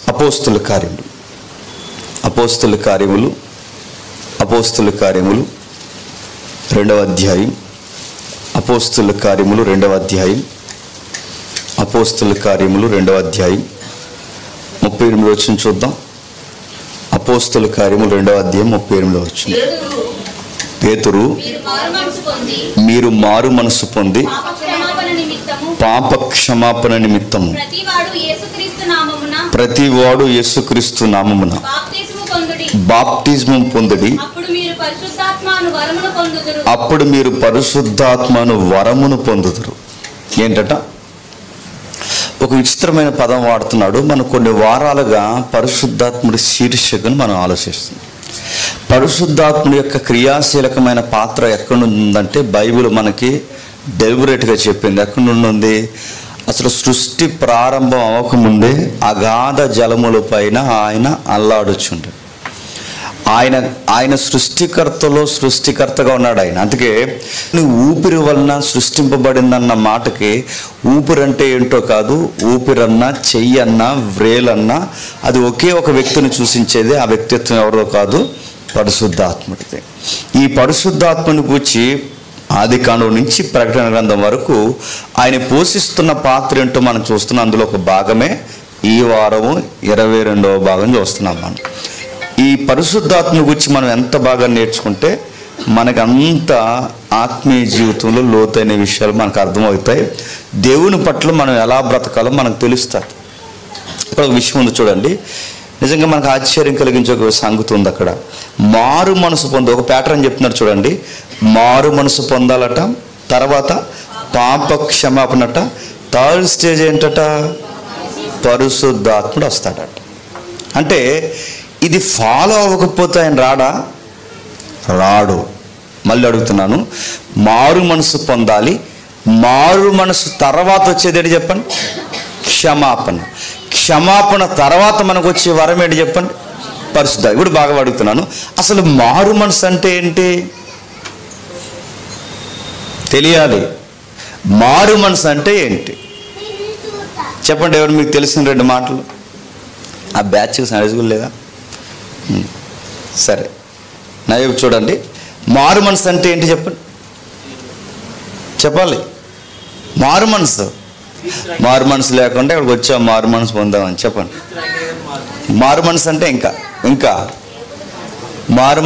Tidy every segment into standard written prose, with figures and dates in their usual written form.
అపోస్తుల కార్యములు అపోస్తుల కార్యములు అపోస్తుల కార్యములు 2వ అధ్యాయం అపోస్తుల కార్యములు 2వ అధ్యాయం అపోస్తుల కార్యములు 2వ అధ్యాయం 38వ వచనం చూద్దాం. అపోస్తుల కార్యములు 2వ అధ్యాయం 38వ వచనం. పేతురు మీరు మారు మనసు పొంది పాప క్షమాపణ నిమిత్తము ప్రతివాడు యేసుక్రీస్తు నామమున బాప్తిజము పొందుడి, అప్పుడు మీరు పరిశుద్ధాత్మను వరమును పొందుదురు. ఏంటట? ఒక విచిత్రమైన పదం వాడుతున్నాడు. మనం కొన్ని వారాలుగా పరిశుద్ధాత్ముడి శీర్షికను మనం ఆలోచిస్తున్నాం. పరిశుద్ధాత్ముడి యొక్క క్రియాశీలకమైన పాత్ర ఎక్కడుందంటే బైబిల్ మనకి డెలిబరేట్గా చెప్పింది. ఎక్కడుంది? అసలు సృష్టి ప్రారంభం అవ్వకముందే అగాధ జలముల పైన ఆయన అల్లాడుచుండే. ఆయన సృష్టికర్తగా ఉన్నాడు ఆయన. అందుకే ఊపిరి వలన సృష్టింపబడిందన్న మాటకి ఊపిరి అంటే ఏంటో కాదు, ఊపిరన్నా చెయ్యన్నా వ్రేలన్నా అది ఒకే ఒక వ్యక్తిని సూచించేది. ఆ వ్యక్తిత్వం ఎవరో కాదు, పరిశుద్ధాత్ముడిదే. ఈ పరిశుద్ధాత్మని గూర్చి ఆదికాండం నుంచి ప్రకటన గ్రంథం వరకు ఆయన పోషిస్తున్న పాత్ర ఏంటో మనం చూస్తున్నాం. అందులో ఒక భాగమే ఈ వారము 22వ భాగం చూస్తున్నాం. మనం ఈ పరిశుద్ధాత్మని గురించి మనం ఎంత బాగా నేర్చుకుంటే మనకు అంత ఆత్మీయ జీవితంలో లోతైన విషయాలు మనకు అర్థమవుతాయి. దేవుని పట్ల మనం ఎలా బ్రతకాలో మనకు తెలుస్తుంది. ఇక్కడ ఒక విషయం ఉంది చూడండి, నిజంగా మనకు ఆశ్చర్యం కలిగించే ఒక సంగతి ఉంది. అక్కడ మారు మనసు పొంది ఒక ప్యాటర్న్ చెప్తున్నారు చూడండి. మారు మనసు పొందాలట, తర్వాత పాప క్షమాపణట, థర్డ్ స్టేజ్ ఏంటట? పరిశుద్ధాత్ముడు వస్తాడట. అంటే ఇది ఫాలో అవ్వకపోతే ఆయన రాడు. మళ్ళీ అడుగుతున్నాను, మారు మనసు పొందాలి. మారు మనసు తర్వాత వచ్చేది ఏంటి చెప్పండి? క్షమాపణ. క్షమాపణ తర్వాత మనకు వచ్చే వరం ఏంటి చెప్పండి? పరిశుద్ధ. ఇప్పుడు బాగా అడుగుతున్నాను, అసలు మారు మనసు అంటే ఏంటి తెలియాలి. మారు మనసు అంటే ఏంటి చెప్పండి. ఎవరు మీకు తెలిసిన 2 మాటలు? ఆ బ్యాచ్కి సరిగ్గా లేదా? సరే, నా వైపు చూడండి. మారు మనసు అంటే ఏంటి చెప్పండి, చెప్పాలి. మారు మనసు లేకుండా ఇక్కడికి వచ్చాం మారు మనసు పొందామని చెప్పండి. మారు మనసు అంటే ఇంకా మారు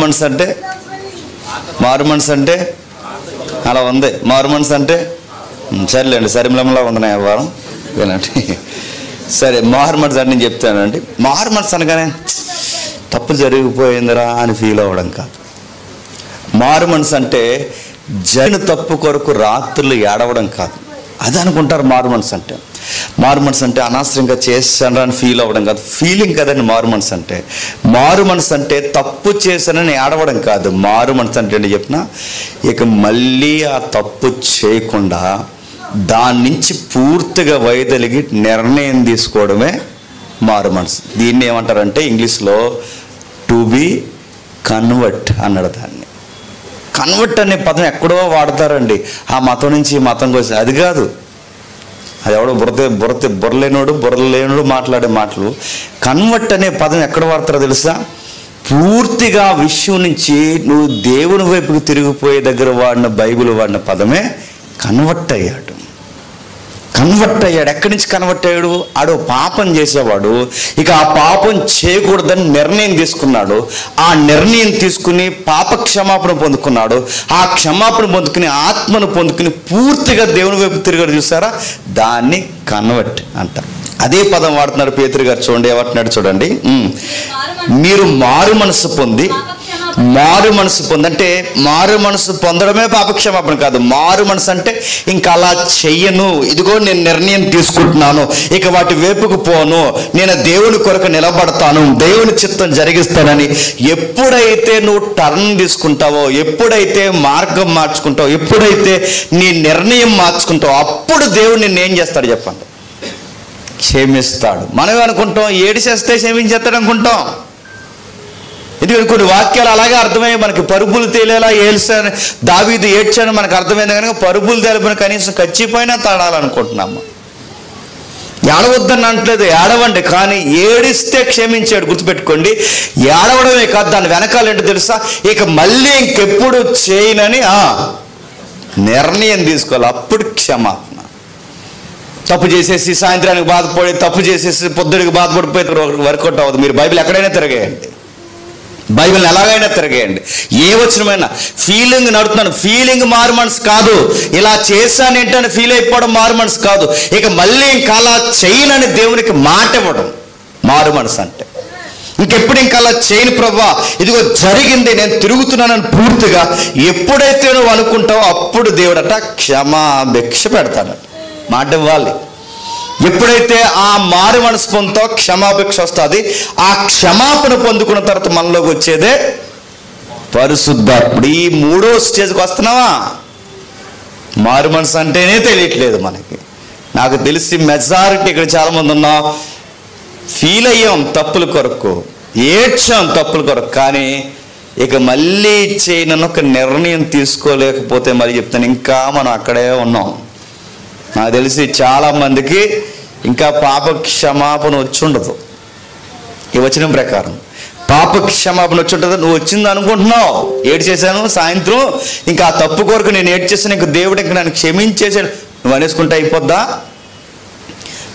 మనసు అంటే అలా ఉంది. మారు మనసు అంటే సరేలేండి, సరిమలంలా ఉంది నా వారం వినండి. సరే, మారు మనసు అంటే నేను చెప్తానండి. మారు మనసు అనగానే తప్పు జరిగిపోయిందిరా అని ఫీల్ అవ్వడం కాదు. మారు మనసు అంటే జరిగిన తప్పు కొరకు రాత్రులు ఏడవడం కాదు. అది అనుకుంటారు మారు మనసు అంటే. మారు మనసు అంటే అనవసరంగా చేశాను అని ఫీల్ అవ్వడం కాదు. ఫీలింగ్ కదండి మారు మనసు అంటే. మారు మనసు అంటే తప్పు చేశానని ఏడవడం కాదు. మారు మనసు అంటే ఏంటి చెప్పిన, ఇక మళ్ళీ ఆ తప్పు చేయకుండా దాని నుంచి పూర్తిగా వైదొలిగి నిర్ణయం తీసుకోవడమే మారు మనసు. దీన్ని ఏమంటారంటే ఇంగ్లీష్లో టు బి కన్వర్ట్ అన్నాడు. దాన్ని కన్వర్ట్ అనే పదం ఎక్కడో వాడతారండి. ఆ మతం నుంచి ఈ మతం కోసం అది కాదు. అది ఎవడో బుర్రలేనోడు మాట్లాడే మాటలు. కన్వర్ట్ అనే పదం ఎక్కడ వాడతారో తెలుసా? పూర్తిగా విషయం నుంచి నువ్వు దేవుని వైపుకి తిరిగిపోయే దగ్గర వాడిన బైబిల్ వాడిన పదమే కన్వర్ట్ అయ్యాడు. ఎక్కడి నుంచి కన్వర్ట్ అయ్యాడు? ఆడో పాపం చేసేవాడు, ఇక ఆ పాపం చేయకూడదని నిర్ణయం తీసుకున్నాడు. ఆ నిర్ణయం తీసుకుని పాప క్షమాపణ పొందుకున్నాడు. ఆ క్షమాపణ పొందుకుని ఆత్మను పొందుకుని పూర్తిగా దేవుని వైపు తిరిగాడు. చూసారా? దాన్ని కన్వర్ట్ అంటారు. అదే పదం వాడుతున్నారు పేతురు గారు. చూడండి ఏమంటున్నాడు చూడండి. మీరు మారు మనసు పొంది అంటే మారు మనసు పొందడమే పాపక్షమాపణ కాదు. మారు మనసు అంటే ఇంకా అలా చెయ్యను, ఇదిగో నేను నిర్ణయం తీసుకుంటున్నాను, ఇక వాటి వైపుకు పోను, నేను దేవుని కొరకు నిలబడతాను, దేవుని చిత్తం జరిగిస్తానని ఎప్పుడైతే నువ్వు టర్న్ తీసుకుంటావో, ఎప్పుడైతే మార్గం మార్చుకుంటావో, ఎప్పుడైతే నీ నిర్ణయం మార్చుకుంటావో, అప్పుడు దేవుడు నిన్ను ఏం చేస్తాడు చెప్పండి? క్షమిస్తాడు. మనం అనుకుంటాం ఏడిచేస్తే క్షమించేస్తాడు అనుకుంటాం. ఎందుకంటే కొన్ని వాక్యాలు అలాగే అర్థమయ్యి మనకి పరుపులు తేలేలా ఏల్చాను దావీదు ఏడ్చాను మనకు అర్థమైంది కనుక పరుపులు తేలిపోయిన కనీసం ఖచ్చిపోయినా తాడాలనుకుంటున్నాము. ఏడవద్దని అంటలేదు, ఏడవండి, కానీ ఏడిస్తే క్షమించాడు. గుర్తుపెట్టుకోండి, ఏడవడమే కాదు, దాని వెనకాల ఏంటో తెలుసా, ఇక మళ్ళీ ఇంకెప్పుడు చేయనని నిర్ణయం తీసుకోవాలి. అప్పుడు క్షమాపణ. తప్పు చేసేసి సాయంత్రానికి బాధపడి, తప్పు చేసేసి పొద్దుడికి బాధపడిపోయి వర్కౌట్ అవ్వదు. మీరు బైబిల్ ఎక్కడైనా తిరగేయండి, బైబిల్ని ఎలాగైనా తిరగేయండి, ఏ వచనమైనా. ఫీలింగ్ నడుతున్నాను, ఫీలింగ్ మారు మనసు కాదు. ఇలా చేశాను ఏంటని ఫీల్ అయిపోవడం మారు మనసు కాదు. ఇక మళ్ళీ ఇంకా అలా చేయనని దేవునికి మాట ఇవ్వడం మారు మనసు అంటే. ఇంకెప్పుడు ఇంకా అలా చేయను ప్రభువా, ఇదిగో జరిగింది, నేను తిరుగుతున్నానని పూర్తిగా ఎప్పుడైతే నువ్వు అనుకుంటావో అప్పుడు దేవుడట క్షమాభిక్ష పెడతాడట. మాట ఇవ్వాలి. ఎప్పుడైతే ఆ మారు మనసు పొందుతో క్షమాభిక్ష వస్తుంది. ఆ క్షమాపణ పొందుకున్న తర్వాత మనలోకి వచ్చేదే పరిశుద్ధాత్ముడు. ఈ 3వ స్టేజ్కి వస్తున్నావా? మారు మనసు అంటేనే తెలియట్లేదు మనకి. నాకు తెలిసి మెజారిటీ ఇక్కడ చాలామంది ఉన్నాం, ఫీల్ అయ్యాం తప్పుల కొరకు, ఏడ్చాం తప్పుల కొరకు, కానీ ఇక మళ్ళీ చేయనని ఒక నిర్ణయం తీసుకోలేకపోతే మరి చెప్తాను, ఇంకా మనం అక్కడే ఉన్నాం. నాకు తెలిసి చాలామందికి ఇంకా పాప క్షమాపణ వచ్చి ఉండదు. ఈ వచనం ప్రకారం పాప క్షమాపణ వచ్చి ఉంటుంది. నువ్వు వచ్చింది అనుకుంటున్నావు, ఏడు చేశాను సాయంత్రం, ఇంకా ఆ తప్పు కొరకు నేను ఏడు చేశాను, ఇంక దేవుడు ఇంక నన్ను క్షమించేసాడు నువ్వు అనేసుకుంటే అయిపోద్దా?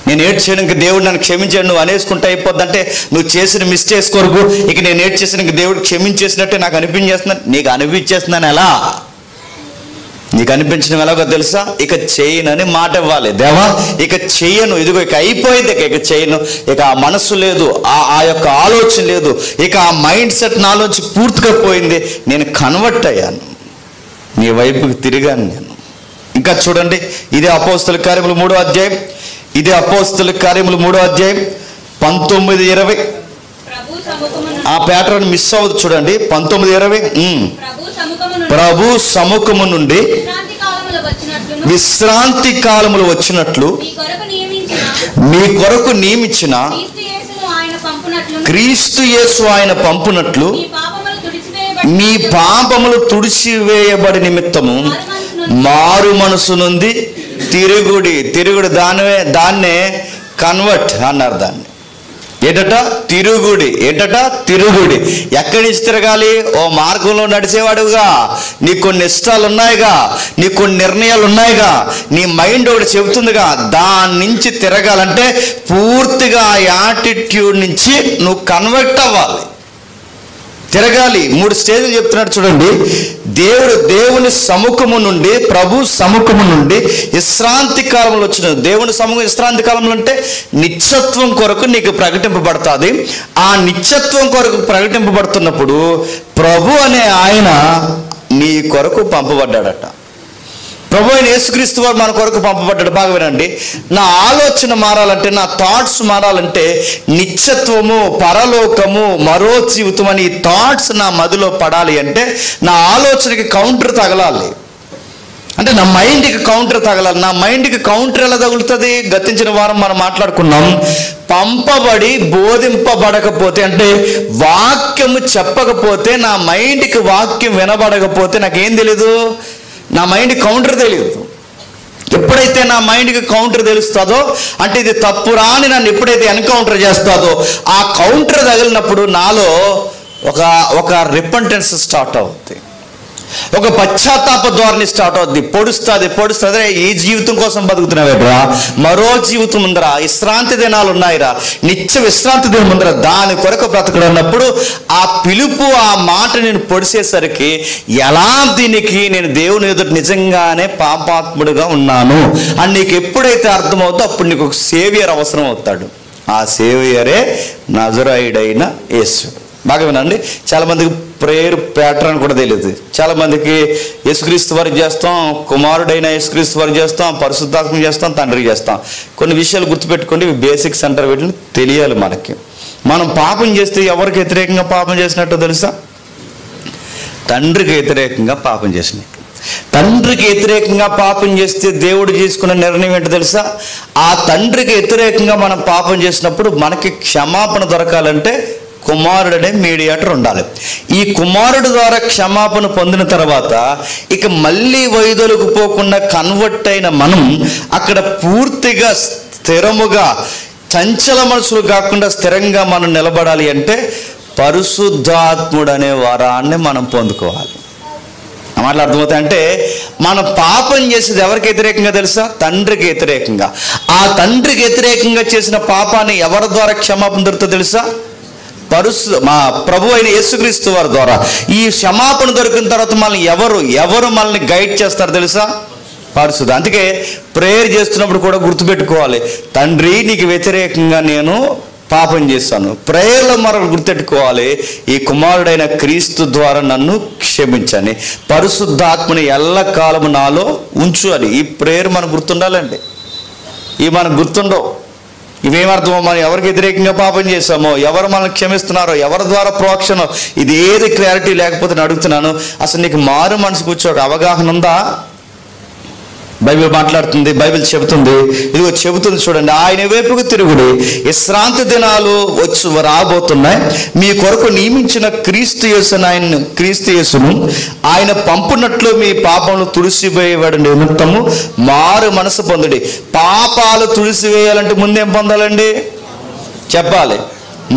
నేను ఏడ్చాను ఇంక దేవుడు నన్ను క్షమించాడు నువ్వు అనేసుకుంటే అయిపోద్ది అంటే, నువ్వు చేసిన మిస్టేక్స్ కొరకు ఇక నేను ఏడ్చేసాను ఇంక దేవుడు క్షమించేసినట్టే నాకు అనిపించేస్తున్నాను. నీకు అనిపించేస్తున్నాను ఎలా? నీకు అనిపించడం ఎలాగో తెలుసా? ఇక చేయనని మాట ఇవ్వాలి. దేవా ఇక చెయ్యను, ఇదిగో ఇక అయిపోయింది, ఇక చేయను, ఇక ఆ మనస్సు లేదు, ఆ యొక్క ఆలోచన లేదు, ఇక ఆ మైండ్ సెట్ నాలోంచి పూర్తిగా పోయింది, నేను కన్వర్ట్ అయ్యాను, నీ వైపుకి తిరిగాను నేను. ఇంకా చూడండి, ఇదే అపోస్తల కార్యములు 3వ అధ్యాయం, ఇదే అపోస్తల కార్యములు 3వ అధ్యాయం 19-20. ఆ ప్యాటర్న్ మిస్ అవ్వదు చూడండి. 19-20. ప్రభు సముఖము నుండి విశ్రాంతి కాలములు వచ్చినట్లు మీ కొరకు నియమించిన క్రీస్తు యేసు ఆయన పంపునట్లు మీ పాపములు తుడిచివేయబడి నిమిత్తము మారు మనసు నుండి తిరుగుడు దాన్నే కన్వర్ట్ అన్నారు. దాన్ని ఏంటట? తిరుగుడి. ఎక్కడి నుంచి తిరగాలి? ఓ మార్గంలో నడిచేవాడుగా, నీకు కొన్ని ఇష్టాలు ఉన్నాయిగా, నీకు కొన్ని నిర్ణయాలు ఉన్నాయిగా, నీ మైండ్ ఒకటి చెబుతుందిగా, దాని నుంచి తిరగాలంటే పూర్తిగా ఆ యాటిట్యూడ్ నుంచి నువ్వు కన్వర్ట్ అవ్వాలి, తిరగాలి. 3 స్టేజ్లు చెప్తున్నాడు చూడండి. దేవుని సముఖము నుండి, ప్రభు సముఖము నుండి విశ్రాంతి కాలంలో వచ్చిన దేవుని సముఖం. విశ్రాంతి కాలంలో అంటే నిత్యత్వం కొరకు నీకు ప్రకటింపబడుతుంది. ఆ నిత్యత్వం కొరకు ప్రకటింపబడుతున్నప్పుడు ప్రభు అనే ఆయన నీ కొరకు పంపబడ్డాడట. ప్రభు అయిన యేసుక్రీస్తు వారు మన కొరకు పంపబడ్డాడు. బాగా వినండి, నా ఆలోచన మారాలంటే, నా థాట్స్ మారాలంటే, నిత్యత్వము, పరలోకము, మరో జీవితం అని ఈ థాట్స్ నా మదిలో పడాలి అంటే నా ఆలోచనకి కౌంటర్ తగలాలి. అంటే నా మైండ్కి కౌంటర్ తగలాలి. నా మైండ్కి కౌంటర్ ఎలా తగులుతుంది? గతించిన వారం మనం మాట్లాడుకున్నాం. పంపబడి బోధింపబడకపోతే, అంటే వాక్యము చెప్పకపోతే, నా మైండ్కి వాక్యం వినబడకపోతే నాకేం తెలీదు, నా మైండ్ కౌంటర్ తెలియదు. ఎప్పుడైతే నా మైండ్కి కౌంటర్ తెలుస్తుందో, అంటే ఇది తప్పురా అని నన్ను ఎప్పుడైతే ఎన్కౌంటర్ చేస్తుందో, ఆ కౌంటర్ తగిలినప్పుడు నాలో ఒక రిపెంటెన్స్ స్టార్ట్ అవుతుంది, ఒక పశ్చాత్తాప ధోరణి స్టార్ట్ అవుద్ది. పొడుస్తుంది. ఈ జీవితం కోసం బతుకుతున్నావేట్రా, మరో జీవితం ఉందరా, విశ్రాంతి దినాలు ఉన్నాయిరా, నిత్య విశ్రాంతి దినం ఉందరా, దాని కొరకు బ్రతకడన్నప్పుడు ఆ పిలుపు, ఆ మాట నేను పొడిసేసరికి ఎలా దీనికి నేను దేవుని ఎదుట నిజంగానే పాపాత్ముడుగా ఉన్నాను అని నీకు ఎప్పుడైతే అర్థమవుతుందో అప్పుడు నీకు ఒక సేవియర్ అవసరం అవుతాడు. ఆ సేవియరే నజరాయుడైన యేసు. బాగా వినండి, చాలామందికి ప్రేయర్ ప్యాటర్న్ కూడా తెలియదు. చాలామందికి యేసుక్రీస్తు వారికి చేస్తాం, కుమారుడైన యేసుక్రీస్తు వారికి చేస్తాం, పరిశుద్ధాత్మ చేస్తాం, తండ్రికి చేస్తాం. కొన్ని విషయాలు గుర్తుపెట్టుకోండి, బేసిక్స్ అంటారు, వీటిని తెలియాలి మనకి. మనం పాపం చేస్తే ఎవరికి వ్యతిరేకంగా పాపం చేసినట్టు తెలుసా? తండ్రికి వ్యతిరేకంగా పాపం చేసినట్టు. తండ్రికి వ్యతిరేకంగా పాపం చేస్తే దేవుడు తీసుకున్న నిర్ణయం ఏంటో తెలుసా? ఆ తండ్రికి వ్యతిరేకంగా మనం పాపం చేసినప్పుడు మనకి క్షమాపణ దొరకాలంటే కుమారుడనే మీడియేటర్ ఉండాలి. ఈ కుమారుడు ద్వారా క్షమాపణ పొందిన తర్వాత ఇక మళ్ళీ వైదొలకు పోకుండా కన్వర్ట్ అయిన మనం అక్కడ పూర్తిగా స్థిరముగా, చంచల మనసులు కాకుండా స్థిరంగా మనం నిలబడాలి అంటే పరిశుద్ధాత్ముడు అనే వరాన్ని మనం పొందుకోవాలి. ఆ మాటలు అర్థమవుతాయి. అంటే మనం పాపం చేసేది ఎవరికి వ్యతిరేకంగా తెలుసా? తండ్రికి వ్యతిరేకంగా. ఆ తండ్రికి వ్యతిరేకంగా చేసిన పాపాన్ని ఎవరి ద్వారా క్షమాపణ దొరుకుతుందో తెలుసా? మా ప్రభు అయిన యేసుక్రీస్తు వారి ద్వారా. ఈ క్షమాపణ దొరికిన తర్వాత మనల్ని ఎవరు మనల్ని గైడ్ చేస్తారు తెలుసా? పరిశుద్ధ. అందుకే ప్రేయర్ చేస్తున్నప్పుడు కూడా గుర్తుపెట్టుకోవాలి, తండ్రి నీకు వ్యతిరేకంగా నేను పాపం చేస్తాను. ప్రేయర్లో మరొక గుర్తెట్టుకోవాలి, ఈ కుమారుడైన క్రీస్తు ద్వారా నన్ను క్షమించని, పరిశుద్ధాత్మని ఎల్లకాలము నాలో ఉంచు అని. ఈ ప్రేయర్ మనకు గుర్తుండాలండి. ఇవి మనకు గుర్తుండవు. ఇవేమర్థమో, మనం ఎవరికి వ్యతిరేకంగా పాపం చేశామో, ఎవరు మనల్ని క్షమిస్తున్నారో, ఎవరి ద్వారా ప్రోక్షణో, ఇది ఏది క్లారిటీ లేకపోతే నేను అడుగుతున్నాను, అసలు నీకు మారు మనసు కూర్చో ఒక అవగాహన ఉందా? బైబిల్ మాట్లాడుతుంది, బైబిల్ చెబుతుంది, ఇదిగో చెబుతుంది చూడండి, ఆయన వైపుకు తిరుగుడి, విశ్రాంతి దినాలు రాబోతున్నాయి, మీ కొరకు నియమించిన క్రీస్తు యేసును ఆయన పంపునట్లు మీ పాపములు తుడిసివేయబడి నిమిత్తము మారు మనసు పొందుడి. పాపాలు తుడిసివేయాలంటే ముందేం పొందాలండి? చెప్పాలి.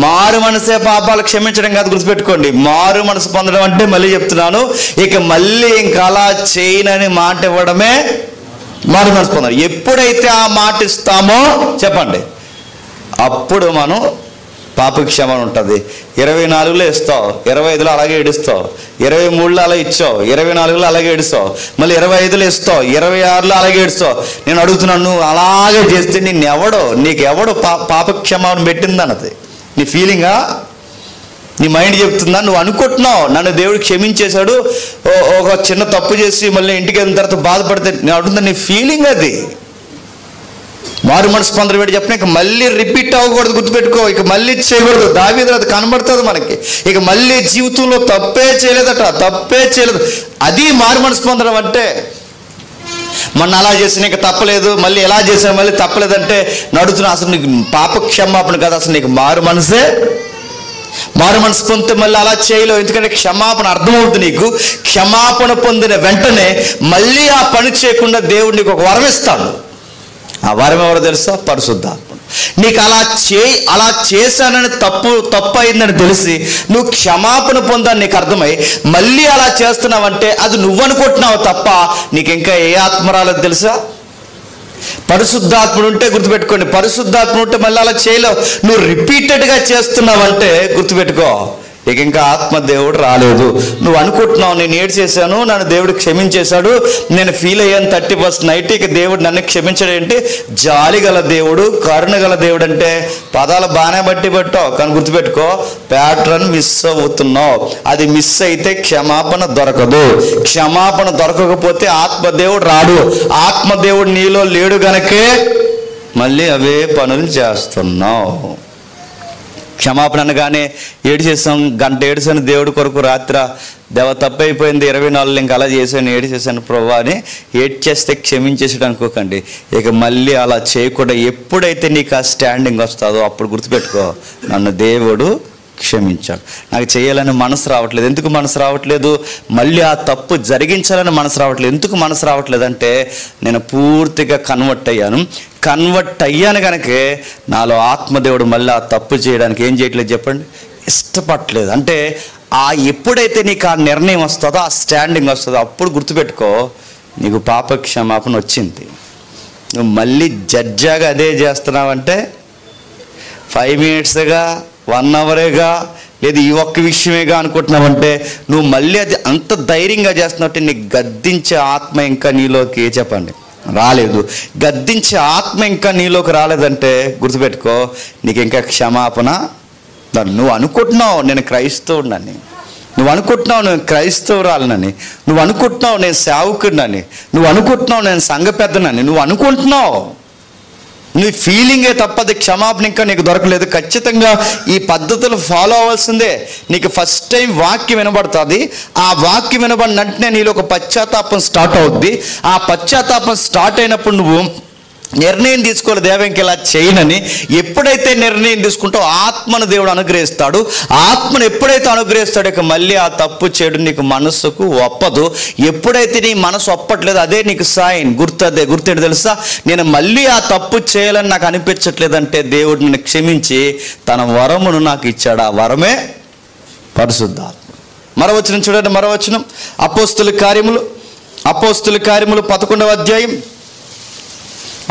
మారు మనసే పాపాలు క్షమించడం కాదు, గుర్తుపెట్టుకోండి. మారు మనసు పొందడం అంటే, మళ్ళీ చెప్తున్నాను, ఇక మళ్ళీ ఇంకా అలా చేయనని మాట ఇవ్వడమే మారు మనసు పొందాలి. ఎప్పుడైతే ఆ మాట ఇస్తామో చెప్పండి, అప్పుడు మనం పాప క్షమణ ఉంటుంది. 24లో ఇస్తావు, 25లో అలాగే ఏడుస్తావు, 23లో అలా ఇచ్చావు, 24లో అలాగే ఏడుస్తావు, మళ్ళీ 25లో ఇస్తావు, 26లో అలాగే ఏడుస్తావు. నేను అడుగుతున్నాను, నువ్వు అలాగే చేస్తే నీకెవడో పాప క్షమాపణ పెట్టిందన్నది నీ ఫీలింగా? నీ మైండ్ చెప్తుందా? నువ్వు అనుకుంటున్నావు నన్ను దేవుడు క్షమించేశాడు, ఒక చిన్న తప్పు చేసి మళ్ళీ ఇంటికి వెళ్ళిన తర్వాత బాధపడితే, నేను అడుగుతున్నా నీ ఫీలింగ్ అది. మారు మనసు పొందడం ఏంటి చెప్పిన, ఇక మళ్ళీ రిపీట్ అవ్వకూడదు, గుర్తుపెట్టుకో. ఇక మళ్ళీ చేయకూడదు. దావీదులో అది కనబడుతుంది మనకి. ఇక మళ్ళీ జీవితంలో తప్పే చేయలేదు. అది మారు మనసు పొందడం అంటే. మొన్న అలా చేసిన ఇక తప్పలేదు, మళ్ళీ ఎలా చేసినా మళ్ళీ తప్పలేదంటే నడుతున్నా. అసలు నీకు పాప క్షమాపణ కదా, అసలు నీకు మారు మనసు పొందితే మళ్ళీ అలా చేయలేవు. ఎందుకంటే క్షమాపణ అర్థమవుతుంది నీకు. క్షమాపణ పొందిన వెంటనే మళ్ళీ ఆ పని చేయకుండా దేవుడు నీకు ఒక వరం ఇస్తాడు. ఆ వరం ఎవరో తెలుసా? పరిశుద్ధాత్ముడు. నీకు అలా చేశానని తప్పు అయిందని తెలిసి నువ్వు క్షమాపణ పొందని నీకు అర్థమై మళ్ళీ అలా చేస్తున్నావంటే అది నువ్వు అనుకుంటున్నావు తప్ప నీకు ఇంకా ఏ ఆత్మ రాలేదు తెలుసా? పరిశుద్ధాత్ముడు ఉంటే గుర్తుపెట్టుకోండి, పరిశుద్ధాత్ముడు ఉంటే మళ్ళీ అలా చేయలేవు. నువ్వు రిపీటెడ్గా చేస్తున్నావంటే గుర్తుపెట్టుకో, ఇక ఇంకా ఆత్మ దేవుడు రాలేదు. నువ్వు అనుకుంటున్నావు నేను ఏడు చేశాను, నన్ను దేవుడు క్షమించేశాడు, నేను ఫీల్ అయ్యాను 31st నైట్, ఇక దేవుడు నన్ను క్షమించడం ఏంటి? జాలి గల దేవుడు, కరుణ గల దేవుడు అంటే పదాలు బాగానే పట్టావు, కానీ గుర్తుపెట్టుకో, ప్యాటర్న్ మిస్ అవుతున్నావు. అది మిస్ అయితే క్షమాపణ దొరకదు. క్షమాపణ దొరకకపోతే ఆత్మదేవుడు రాడు. ఆత్మదేవుడు నీలో లేడు గనకే మళ్ళీ అవే పనులు చేస్తున్నావు. క్షమాపణ అనగానే గంట ఏడుసాను దేవుడి కొరకు, రాత్రి తప్పైపోయింది 24 ఇంకా అలా చేశాను ప్రభు అని ఏడ్చేస్తే క్షమించేసాడు అనుకోకండి. ఇక మళ్ళీ అలా చేయకుండా ఎప్పుడైతే నీకు ఆ స్టాండింగ్ వస్తుందో అప్పుడు గుర్తుపెట్టుకో, నన్ను దేవుడు క్షమించాడు. నాకు చేయాలని మనసు రావట్లేదు. ఎందుకు మనసు రావట్లేదు? మళ్ళీ ఆ తప్పు జరిగించాలని మనసు రావట్లేదు. ఎందుకు మనసు రావట్లేదు అంటే, నేను పూర్తిగా కన్వర్ట్ అయ్యాను కనుకే నాలో ఆత్మదేవుడు మళ్ళీ ఆ తప్పు చేయడానికి ఏం చేయట్లేదు చెప్పండి, ఇష్టపడట్లేదు. అంటే ఎప్పుడైతే నీకు ఆ నిర్ణయం వస్తుందో, ఆ స్టాండింగ్ వస్తుందో అప్పుడు గుర్తుపెట్టుకో, నీకు పాప క్షమాపణ వచ్చింది. నువ్వు మళ్ళీ జడ్జాగా అదే చేస్తున్నావంటే 5 మినిట్స్గా 1 అవర్గా లేదు ఈ ఒక్క విషయమేగా అనుకుంటున్నావంటే నువ్వు మళ్ళీ అది అంత ధైర్యంగా చేస్తున్నావంటే నీకు గద్దించే ఆత్మ ఇంకా నీలోకి చెప్పండి రాలేదు. గద్దించే ఆత్మ ఇంకా నీలోకి రాలేదంటే గుర్తుపెట్టుకో, నీకు ఇంకా క్షమాపణ. నువ్వు అనుకుంటున్నావు నేను క్రైస్తవుడినని, నువ్వు అనుకుంటున్నావు నేను క్రైస్తవురాలనని, నువ్వు అనుకుంటున్నావు నేను సేవకుడినని, నువ్వు అనుకుంటున్నావు నేను సంఘ పెద్దనని, నువ్వు అనుకుంటున్నావు. నీ ఫీలింగే తప్పది. క్షమాపణ ఇంకా నీకు దొరకలేదు. ఖచ్చితంగా ఈ పద్ధతులు ఫాలో అవ్వాల్సిందే. నీకు ఫస్ట్ టైం వాక్యం వినబడుతుంది. ఆ వాక్యం వినబడిన వెంటనే నీలో ఒక పశ్చాత్తాపం స్టార్ట్ అవుద్ది. ఆ పశ్చాత్తాపం స్టార్ట్ అయినప్పుడు నువ్వు నిర్ణయం తీసుకోవాలి దేవ ఇంక ఇలా చేయనని. ఎప్పుడైతే నిర్ణయం తీసుకుంటావు ఆత్మను దేవుడు అనుగ్రహిస్తాడు. ఆత్మను ఎప్పుడైతే అనుగ్రహిస్తాడో ఇక మళ్ళీ ఆ తప్పు చేయడం నీకు మనసుకు ఒప్పదు. ఎప్పుడైతే నీ మనసు ఒప్పట్లేదు అదే నీకు సైన్. గుర్తేంటి తెలుసా? నేను మళ్ళీ ఆ తప్పు చేయాలని నాకు అనిపించట్లేదంటే దేవుడు నన్ను క్షమించి తన వరమును నాకు ఇచ్చాడు. ఆ వరమే పరిశుద్ధాత్మ. మరవచనం చూడండి, మరవచనం అపోస్తుల కార్యములు 11వ అధ్యాయం.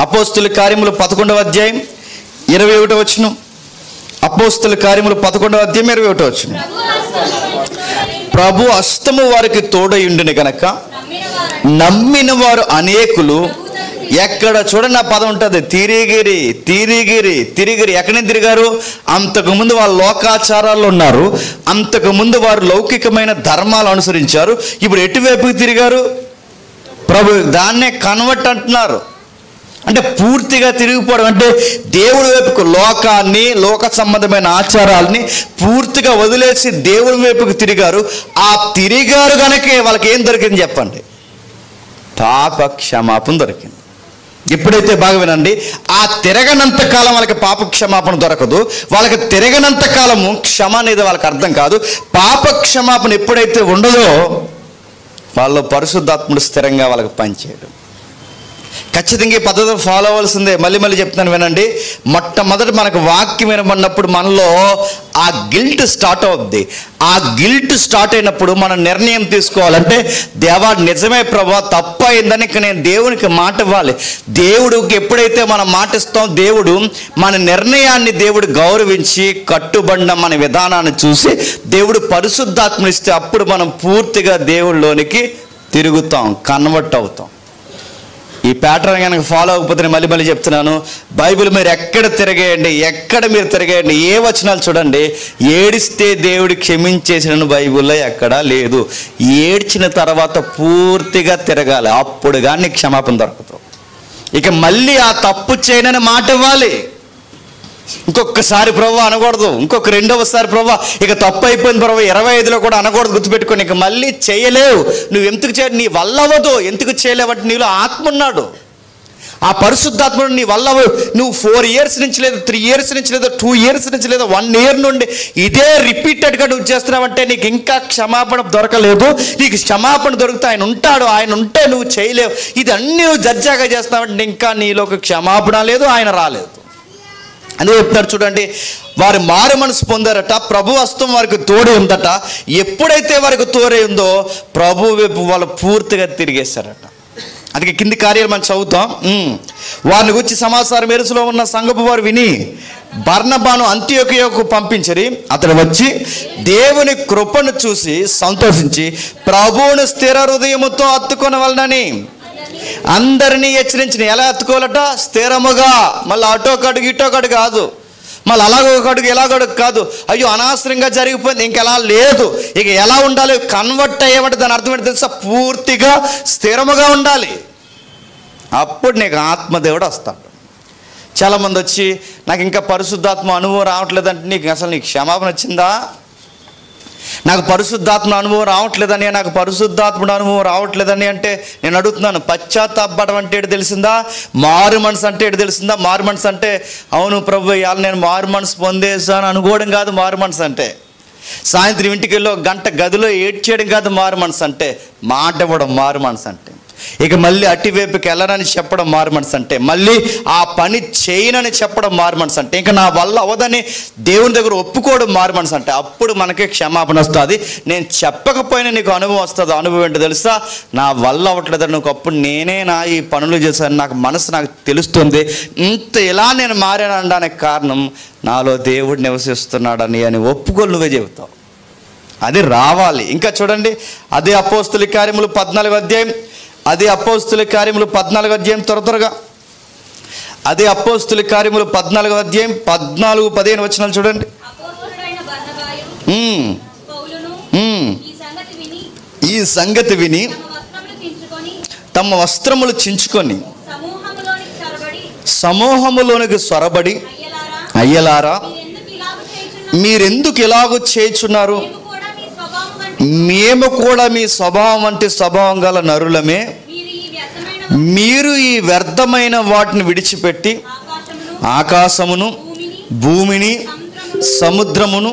అపోస్తుల కార్యములు 11వ అధ్యాయం 21వ వచనం. అపోస్తుల కార్యములు 11వ అధ్యాయం 21వ వచనం. ప్రభు హస్తము వారికి తోడయుండును గనక నమ్మిన వారు అనేకులు. ఎక్కడ చూడండి ఆ పదం ఉంటుంది, తిరిగిరి. ఎక్కడనే తిరిగారు? అంతకుముందు వాళ్ళు లోకాచారాల్లో ఉన్నారు. అంతకుముందు వారు లౌకికమైన ధర్మాలు అనుసరించారు. ఇప్పుడు ఎటువైపుకి తిరిగారు? ప్రభు దాన్నే కన్వర్ట్ అంటున్నారు. అంటే పూర్తిగా తిరిగిపోవడం అంటే దేవుడి వైపుకు, లోకాన్ని, లోక సంబంధమైన ఆచారాలని పూర్తిగా వదిలేసి దేవుడి వైపుకు తిరిగారు. ఆ తిరిగారు కనుకే వాళ్ళకి ఏం దొరికింది చెప్పండి? పాప క్షమాపణ దొరికింది. ఎప్పుడైతే బాగా వినండి, ఆ తిరగనంత కాలం వాళ్ళకి పాప క్షమాపణ దొరకదు. వాళ్ళకి తిరగనంత కాలము క్షమ అనేది వాళ్ళకి అర్థం కాదు. పాప క్షమాపణ ఎప్పుడైతే ఉండదో వాళ్ళు పరిశుద్ధాత్ముడు స్థిరంగా వాళ్ళకి పనిచేయడం. ఖచ్చితంగా ఈ పద్ధతులు ఫాలో అవ్వాల్సిందే. మళ్ళీ చెప్తాను వినండి. మొట్టమొదటి మనకు వాక్యం వినబడినప్పుడు మనలో ఆ గిల్ట్ స్టార్ట్ అవుద్ది. ఆ గిల్ట్ స్టార్ట్ అయినప్పుడు మనం నిర్ణయం తీసుకోవాలంటే దేవా నిజమే ప్రభా తప్పు అయిందని ఇక నేను దేవునికి మాట ఇవ్వాలి. దేవుడికి ఎప్పుడైతే మనం మాట ఇస్తాం దేవుడు మన నిర్ణయాన్ని దేవుడు గౌరవించి కట్టుబడిన మన విధానాన్ని చూసి దేవుడు పరిశుద్ధాత్మ ఇస్తే అప్పుడు మనం పూర్తిగా దేవుడిలోనికి తిరుగుతాం, కన్వర్ట్ అవుతాం. ఈ ప్యాటర్న్ కనుక ఫాలో అవ్వకపోతే మళ్ళీ చెప్తున్నాను, బైబిల్ మీరు ఎక్కడ తిరగేయండి, ఏ వచనాలు చూడండి, ఏడిస్తే దేవుడు క్షమించేసిన బైబిల్లో ఎక్కడా లేదు. ఏడ్చిన తర్వాత పూర్తిగా తిరగాలి, అప్పుడు కానీ క్షమాపణ దొరకదు. ఇక మళ్ళీ ఆ తప్పు చేయనని మాట ఇవ్వాలి. ఇంకొకసారి ప్రభు అనకూడదు. ఇంకొక రెండవసారి ప్రభు ఇక తప్పు అయిపోయింది ప్రభు 25లో కూడా అనకూడదు. గుర్తుపెట్టుకొని ఇక మళ్ళీ చేయలేవు. నువ్వు ఎందుకు నీ వల్ల అవ్వదు. ఎందుకు చేయలేవంటే నీలో ఆత్మ ఉన్నాడు. ఆ పరిశుద్ధాత్ముడు నీ వల్ల నువ్వు 4 years నుంచి లేదు, 3 years నుంచి లేదు, 2 years నుంచి లేదు, 1 year నుండి ఇదే రిపీటెడ్గా నువ్వు చేస్తున్నావంటే నీకు ఇంకా క్షమాపణ దొరకలేదు. నీకు క్షమాపణ దొరికితే ఆయన ఉంటాడు. ఆయన ఉంటే నువ్వు చేయలేవు. ఇది అన్నీ నువ్వు జడ్జాగా చేస్తున్నావంటే ఇంకా నీలో ఒక క్షమాపణ లేదు, ఆయన రాలేదు. అదే చెప్తారు చూడండి, వారు మారు మనసు పొందారట, ప్రభు హస్తం వారికి తోడే ఉందట. ఎప్పుడైతే వారికి తోడే ఉందో ప్రభు వైపు వాళ్ళు పూర్తిగా తిరిగేశారట. అందుకే కింది కార్యాలు మనం చదువుతాం. వారిని గురించి సమాచారం ఎరుసలో ఉన్న సంఘపు వారు విని బర్నబాను అంతియోకియకు పంపించరి. అతడు వచ్చి దేవుని కృపను చూసి సంతోషించి ప్రభువును స్థిర హృదయముతో హత్తుకొనవలెనని అందరినీ హెచ్చరించిన. ఎలా ఎత్తుకోవాలట? స్థిరముగా. మళ్ళీ అటోక అడుగు ఇటోక అడుగు కాదు, మళ్ళీ అలాగొక అడుగు ఇలాగడుగు కాదు. అయ్యో అనవసరంగా జరిగిపోయింది, ఇంకెలా లేదు. ఇక ఎలా ఉండాలి? కన్వర్ట్ అయ్యేమంటే దాని అర్థం ఏంటి తెలుసా? పూర్తిగా స్థిరముగా ఉండాలి. అప్పుడు నీకు ఆత్మదేవుడు వస్తాడు. చాలామంది వచ్చి నాకు ఇంకా పరిశుద్ధాత్మ అనుభవం రావట్లేదంటే నీకు క్షమాపణ వచ్చిందా? నాకు పరిశుద్ధాత్మ అనుభవం రావట్లేదని, నాకు పరిశుద్ధాత్ముడు అనుభవం రావట్లేదని అంటే నేను అడుగుతున్నాను, పశ్చాత్తాపడం అంటే ఏంటి తెలిసిందా? మారు మనసు అంటే ఏంటి తెలిసిందా? మారు మనసు అంటే అవును ప్రభు ఇవాళ నేను మారు మనసు పొందేసాను అనుకోవడం కాదు. మారు మనసు అంటే సాయంత్రం ఇంటికి వెళ్ళి 1 గంట గదిలో ఏడ్చేయడం కాదు. మారు మనసు అంటే మాట ఇవ్వడం మారు మనసు అంటే. ఇక మళ్ళీ అటువైపుకి వెళ్ళనని చెప్పడం మారు మనసు అంటే. మళ్ళీ ఆ పని చేయనని చెప్పడం మారు మనసు అంటే. ఇంకా నా వల్ల అవ్వదని దేవుని దగ్గర ఒప్పుకోవడం మారు మనసు అంటే. అప్పుడు మనకి క్షమాపణ వస్తుంది. నేను చెప్పకపోయినా నీకు అనుభవం వస్తుంది. అనుభవం ఏంటో తెలుసా? నా వల్ల అవ్వట్లేదని నువ్వు అప్పుడు నేనే ఈ పనులు చేశాను, నాకు తెలుస్తుంది. ఇంత ఇలా నేను మారాను అనడానికి కారణం నాలో దేవుడు నివసిస్తున్నాడని ఒప్పుకోలు నువ్వే చెబుతావు. అది రావాలి. ఇంకా చూడండి, అదే అపోస్తుల కార్యములు 14వ అధ్యాయం, అదే అపోస్తుల కార్యములు 14వ అధ్యాయం త్వరగా, అదే అపోస్తుల కార్యములు 14వ అధ్యాయం 14-15 వచనాలు చూడండి. ఈ సంగతి విని తమ వస్త్రములు చించుకొని సమూహములోనికి సొరబడి అయ్యలారా మీరెందుకు ఇలాగూ చేయుచున్నారు? మేము కూడా మీ స్వభావం వంటి స్వభావం గల నరులమే. మీరు ఈ వ్యర్థమైన వాటిని విడిచిపెట్టి ఆకాశమును, భూమిని, సముద్రమును,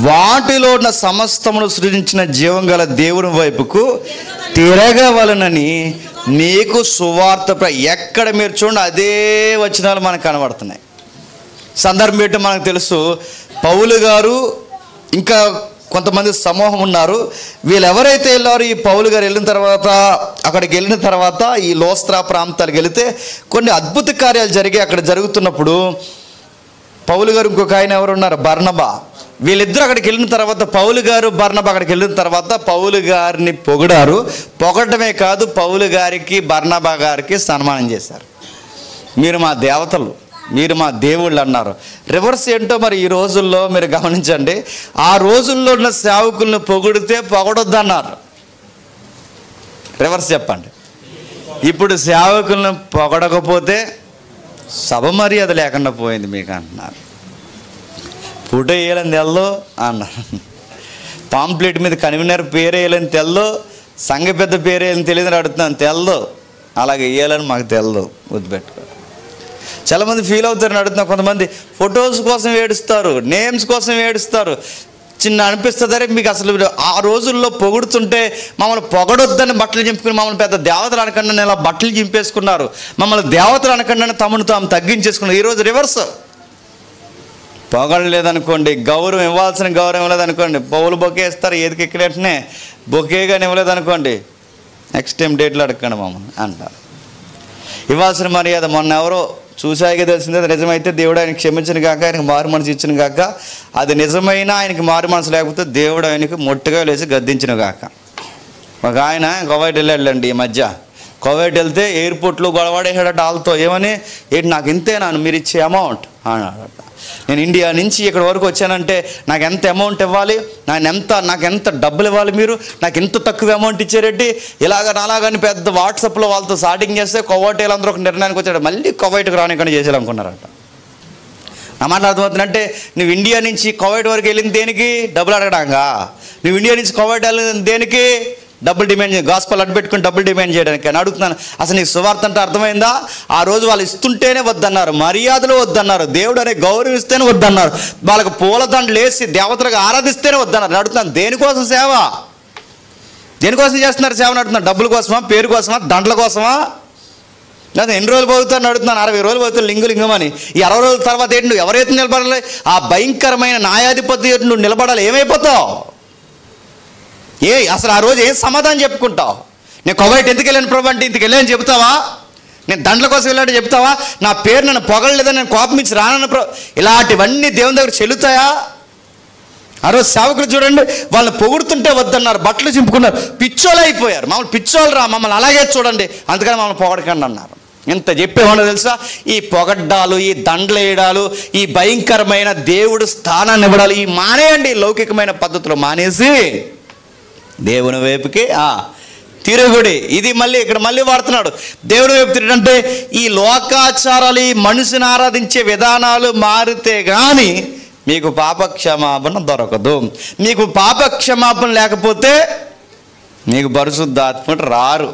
వాటిలో ఉన్న సమస్తమును సృజించిన జీవం గల దేవుని వైపుకు తిరగవలనని నీకు సువార్త. ఎక్కడ మీరు చూడండి అదే వచనాలు మనకు కనబడుతున్నాయి. సందర్భం ఏంటో మనకు తెలుసు. పౌలు గారు ఇంకా కొంతమంది సమూహం ఉన్నారు. వీళ్ళు ఎవరైతే వెళ్ళారో, ఈ పౌలు గారు వెళ్ళిన తర్వాత, అక్కడికి వెళ్ళిన తర్వాత ఈ లోస్త్రా ప్రాంతాలకు వెళితే కొన్ని అద్భుత కార్యాలు జరిగాయి. అక్కడ జరుగుతున్నప్పుడు పౌలు గారు, ఇంకొక ఆయన ఎవరు ఉన్నారు, బర్నబా, వీళ్ళిద్దరూ అక్కడికి వెళ్ళిన తర్వాత, పౌలు గారు బర్నబా అక్కడికి వెళ్ళిన తర్వాత పౌలు గారిని పొగిడారు. పొగడమే కాదు, పౌలు గారికి బర్నబా గారికి సన్మానం చేశారు. మీరు మా దేవతలు, మీరు మా దేవుళ్ళు అన్నారు. రివర్స్ ఏంటో మరి ఈ రోజుల్లో మీరు గమనించండి. ఆ రోజుల్లో ఉన్న సేవకులను పొగిడితే పొగడొద్దు అన్నారు. రివర్స్ చెప్పండి. ఇప్పుడు సేవకులను పొగడకపోతే సభ మర్యాద లేకుండా పోయింది మీకు అంటున్నారు. ఫోటో వేయాలని తెల్లో అన్నారు. పాంప్లెట్ మీద కన్వీనర్ పేరు వేయాలని తెల్లో, సంఘ పెద్ద పేరు వేయాలని తెలియదని అడుగుతున్నాను, తెల్లో. అలాగే వేయాలని మాకు తెల్లో, గుర్తుపెట్టుకో. చాలామంది ఫీల్ అవుతారని అడుగుతున్నారు. కొంతమంది ఫొటోస్ కోసం ఏడుస్తారు, నేమ్స్ కోసం ఏడుస్తారు. చిన్న అనిపిస్తుంది, అరే మీకు అసలు ఆ రోజుల్లో పొగుడుతుంటే మమ్మల్ని పొగడొద్దని బట్టలు చింపుకుని, మమ్మల్ని పెద్ద దేవతలు అనకుండా ఇలా బట్టలు చింపేసుకున్నారు, మమ్మల్ని దేవతలు అనకుండా తమను తాము తగ్గించేసుకున్నారు. ఈరోజు రివర్స్. పొగడలేదనుకోండి, గౌరవం ఇవ్వాల్సిన గౌరవం ఇవ్వలేదనుకోండి, పౌలు బొకే ఇస్తారు, ఏదికి ఎక్కినట్టునే బొకేగాని ఇవ్వలేదనుకోండి, నెక్స్ట్ టైం డేట్లు అడగండి మమ్మల్ని అంటారు. ఇవ్వాల్సిన మర్యాద మొన్న ఎవరో చూసాయిగా తెలిసిందే. అది నిజమైతే దేవుడు ఆయనకి క్షమించిన కాక, ఆయనకు మారు మనసు ఇచ్చిన కాక, అది నిజమైనా ఆయనకి మారు మనసు లేకపోతే దేవుడు ఆయనకి మొట్టుగా లేచి గద్దించిన కాక. ఒక ఆయన కువైట్ వెళ్ళాడండి ఈ మధ్య. కువైట్ వెళ్తే ఎయిర్పోర్ట్లో గొడవడేసాడట వాళ్ళతో. ఏమని, ఏంటి నాకు ఇంతేనా మీరు ఇచ్చే అమౌంట్ అన్నాడట. నేను ఇండియా నుంచి ఇక్కడ వరకు వచ్చానంటే నాకు ఎంత అమౌంట్ ఇవ్వాలి, నాకు ఎంత డబ్బులు ఇవ్వాలి, మీరు నాకు ఎంత తక్కువ అమౌంట్ ఇచ్చారేంటి, నాలాగని పెద్ద వాట్సాప్లో వాళ్ళతో స్టార్టింగ్ చేస్తే కువైట్ అందరూ ఒక నిర్ణయానికి వచ్చాడు, మళ్ళీ కువైట్కి రానికన్నా చేసేయాలనుకున్నారట. నా మాట అర్థమవుతుందంటే, నువ్వు ఇండియా నుంచి కువైట్ వరకు వెళ్ళింది దేనికి, డబ్బులు అడగడాగా. నువ్వు ఇండియా నుంచి కువైట్ వెళ్ళింది దేనికి, డబ్బులు డిమాండ్ చేయాలి, గాస్పల్ అడ్డు పెట్టుకుని డబ్బులు డిమాండ్ చేయడానికి. అని అడుగుతున్నాను. అసలు నీకు సువార్త అంటే అర్థమైందా? ఆ రోజు వాళ్ళు ఇస్తుంటేనే వద్దన్నారు, మర్యాదలు వద్దన్నారు, దేవుడు అనే గౌరవం ఇస్తేనే వద్దన్నారు, వాళ్ళకి పూలదండలు వేసి దేవతలకు ఆరాధిస్తేనే వద్దన్నారు. అడుగుతున్నాను, దేనికోసం సేవ, దేనికోసం చేస్తున్నారు సేవని అడుగుతున్నాను? డబ్బుల కోసమా, పేరు కోసమా, దండల కోసమా? లేదా ఎన్ని రోజులు పోగుతాను అడుగుతున్నాను? 60 రోజులు పోతుంది లింగమని. ఈ 60 రోజుల తర్వాత ఏంటి, నువ్వు ఎవరైతే నిలబడాలి, ఆ భయంకరమైన న్యాయాధిపతి నువ్వు నిలబడాలి, ఏమైపోతావు? అసలు ఆ రోజు ఏం సమాధానం చెప్పుకుంటావు? నేను కువైట్ ఎందుకు వెళ్ళాను ప్రభు అంటే ఇంతకు వెళ్ళాను చెప్తావా? నేను దండల కోసం వెళ్ళాడు చెప్తావా? నా పేరు నన్ను పొగడలేదని నేను కోపం ఇచ్చి రానన్న ఇలాంటివన్నీ దేవుని దగ్గర చెల్లుతాయా? ఆ రోజు సేవకులు చూడండి, వాళ్ళని పొగుడుతుంటే వద్దన్నారు, బట్టలు చింపుకున్నారు, పిచ్చోళ్ళు అయిపోయారు. మమ్మల్ని పిచ్చోళ్ళు రా, మమ్మల్ని అలాగే చూడండి, అందుకని మమ్మల్ని పొగడకండి అన్నారు. ఎంత చెప్పేవాళ్ళో తెలుసా? ఈ పొగడ్డాలు, ఈ దండలు వేయడాలు, ఈ భయంకరమైన దేవుడు స్థానాన్ని ఇవ్వడాలు, ఈ మానేయండి. లౌకికమైన పద్ధతులు మానేసి దేవుని వైపుకి తిరుగుడి. ఇది మళ్ళీ ఇక్కడ మళ్ళీ వాడుతున్నాడు. దేవుని వైపు తిరగడంటే ఈ లోకాచారాలు, ఈ మనిషిని ఆరాధించే విధానాలు మారితే కానీ మీకు పాపక్షమాపణ దొరకదు. మీకు పాపక్షమాపణ లేకపోతే మీకు పరిశుద్ధాత్ముడు రారు.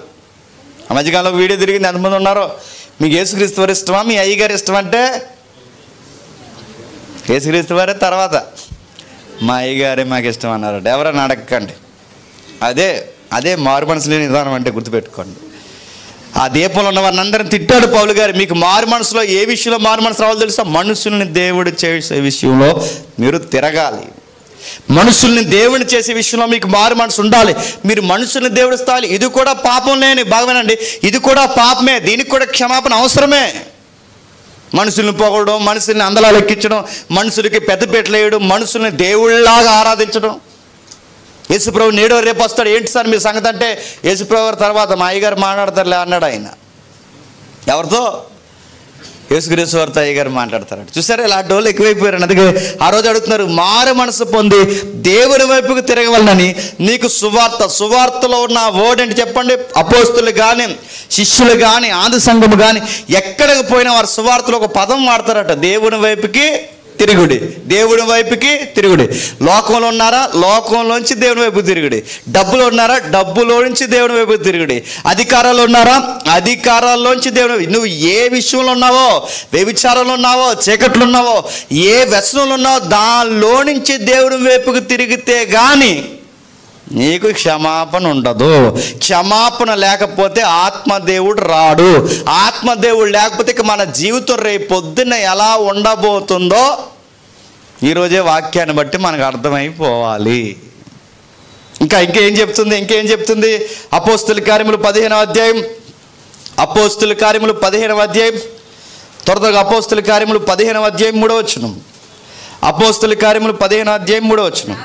ఆ మధ్యకాలంలో వీడియో తిరిగింది, ఎంతమంది ఉన్నారో, మీకు యేసుక్రీస్తు వారు ఇష్టమా, మీ అయ్యగారు ఇష్టం అంటే యేసుక్రీస్తు వారే తర్వాత మా అయ్యగారే మాకు ఇష్టం అన్నారట. ఎవరైనా అడగకండి. అదే మారు మనసు లేని విధానం అంటే గుర్తుపెట్టుకోండి. ఆ దీపంలో ఉన్న వారిని అందరిని తిట్టాడు పౌలు గారు. మీకు మారు మనసులో ఏ విషయంలో మారు మనసు రావాలో తెలుసా? మనుషుల్ని దేవుడు చేసే విషయంలో మీరు తిరగాలి. మనుషుల్ని దేవుని చేసే విషయంలో మీకు మారు మనసు ఉండాలి. మీరు మనుషుల్ని దేవుడు స్థాయి, ఇది కూడా పాపం లేని భాగమేనండి, ఇది కూడా పాపమే, దీనికి కూడా క్షమాపణ అవసరమే. మనుషుల్ని పొగడడం, మనుషుల్ని అందలాలు ఎక్కించడం, మనుషులకి పెద్దపీటలు వేయడం, మనుషుల్ని దేవుళ్ళలాగా ఆరాధించడం. యేసుప్రభు నేడో రేపు వస్తాడు, ఏంటి సార్ మీ సంగతి అంటే, యేసుప్రభు తర్వాత మా అయ్యగారు మాట్లాడతారులే అన్నాడు ఆయన. ఎవరితో? యేసుక్రీస్తు వారితో అయ్యగారు మాట్లాడతారు. చూసారా, ఇలాంటి వాళ్ళు ఎక్కువైపోయారు. అందుకే ఆ రోజు అడుగుతున్నారు, మారు మనసు పొంది దేవుని వైపుకు తిరగవలనని నీకు సువార్తలో ఉన్న వర్డ్ ఏంటి చెప్పండి? అపోస్తులు కానీ, శిష్యులు కానీ, ఆది సంఘము కానీ ఎక్కడికి పోయినా వారు సువార్తలో ఒక పదం వాడతారట, దేవుని వైపుకి తిరుగుడి, దేవుడి వైపుకి తిరుగుడి. లోకంలో ఉన్నారా, లోకంలోంచి దేవుని వైపు తిరుగుడి. డబ్బులు ఉన్నారా, డబ్బులో నుంచి దేవుని వైపు తిరుగుడి. అధికారాలు ఉన్నారా, అధికారాల్లోంచి దేవుని. నువ్వు ఏ విషయంలో ఉన్నావో, వ్యభిచారంలో ఉన్నావో, చీకట్లు ఉన్నావో, ఏ వ్యసనంలో ఉన్నావో దానిలో నుంచి దేవుని వైపుకి తిరిగితే కానీ నీకు క్షమాపణ ఉండదు. క్షమాపణ లేకపోతే ఆత్మదేవుడు రాడు. ఆత్మదేవుడు లేకపోతే ఇక మన జీవితం రేపు పొద్దున్న ఎలా ఉండబోతుందో ఈరోజే వాక్యాన్ని బట్టి మనకు అర్థమైపోవాలి. ఇంకేం చెప్తుంది అపోస్తుల కార్యములు 15వ అధ్యాయం, అపోస్తుల కార్యములు 15వ అధ్యాయం, త్వరగా అపోస్తుల కార్యములు 15వ అధ్యాయం 3వ వచనం. అపోస్తుల కార్యములు 15వ అధ్యాయం 3వ వచనం.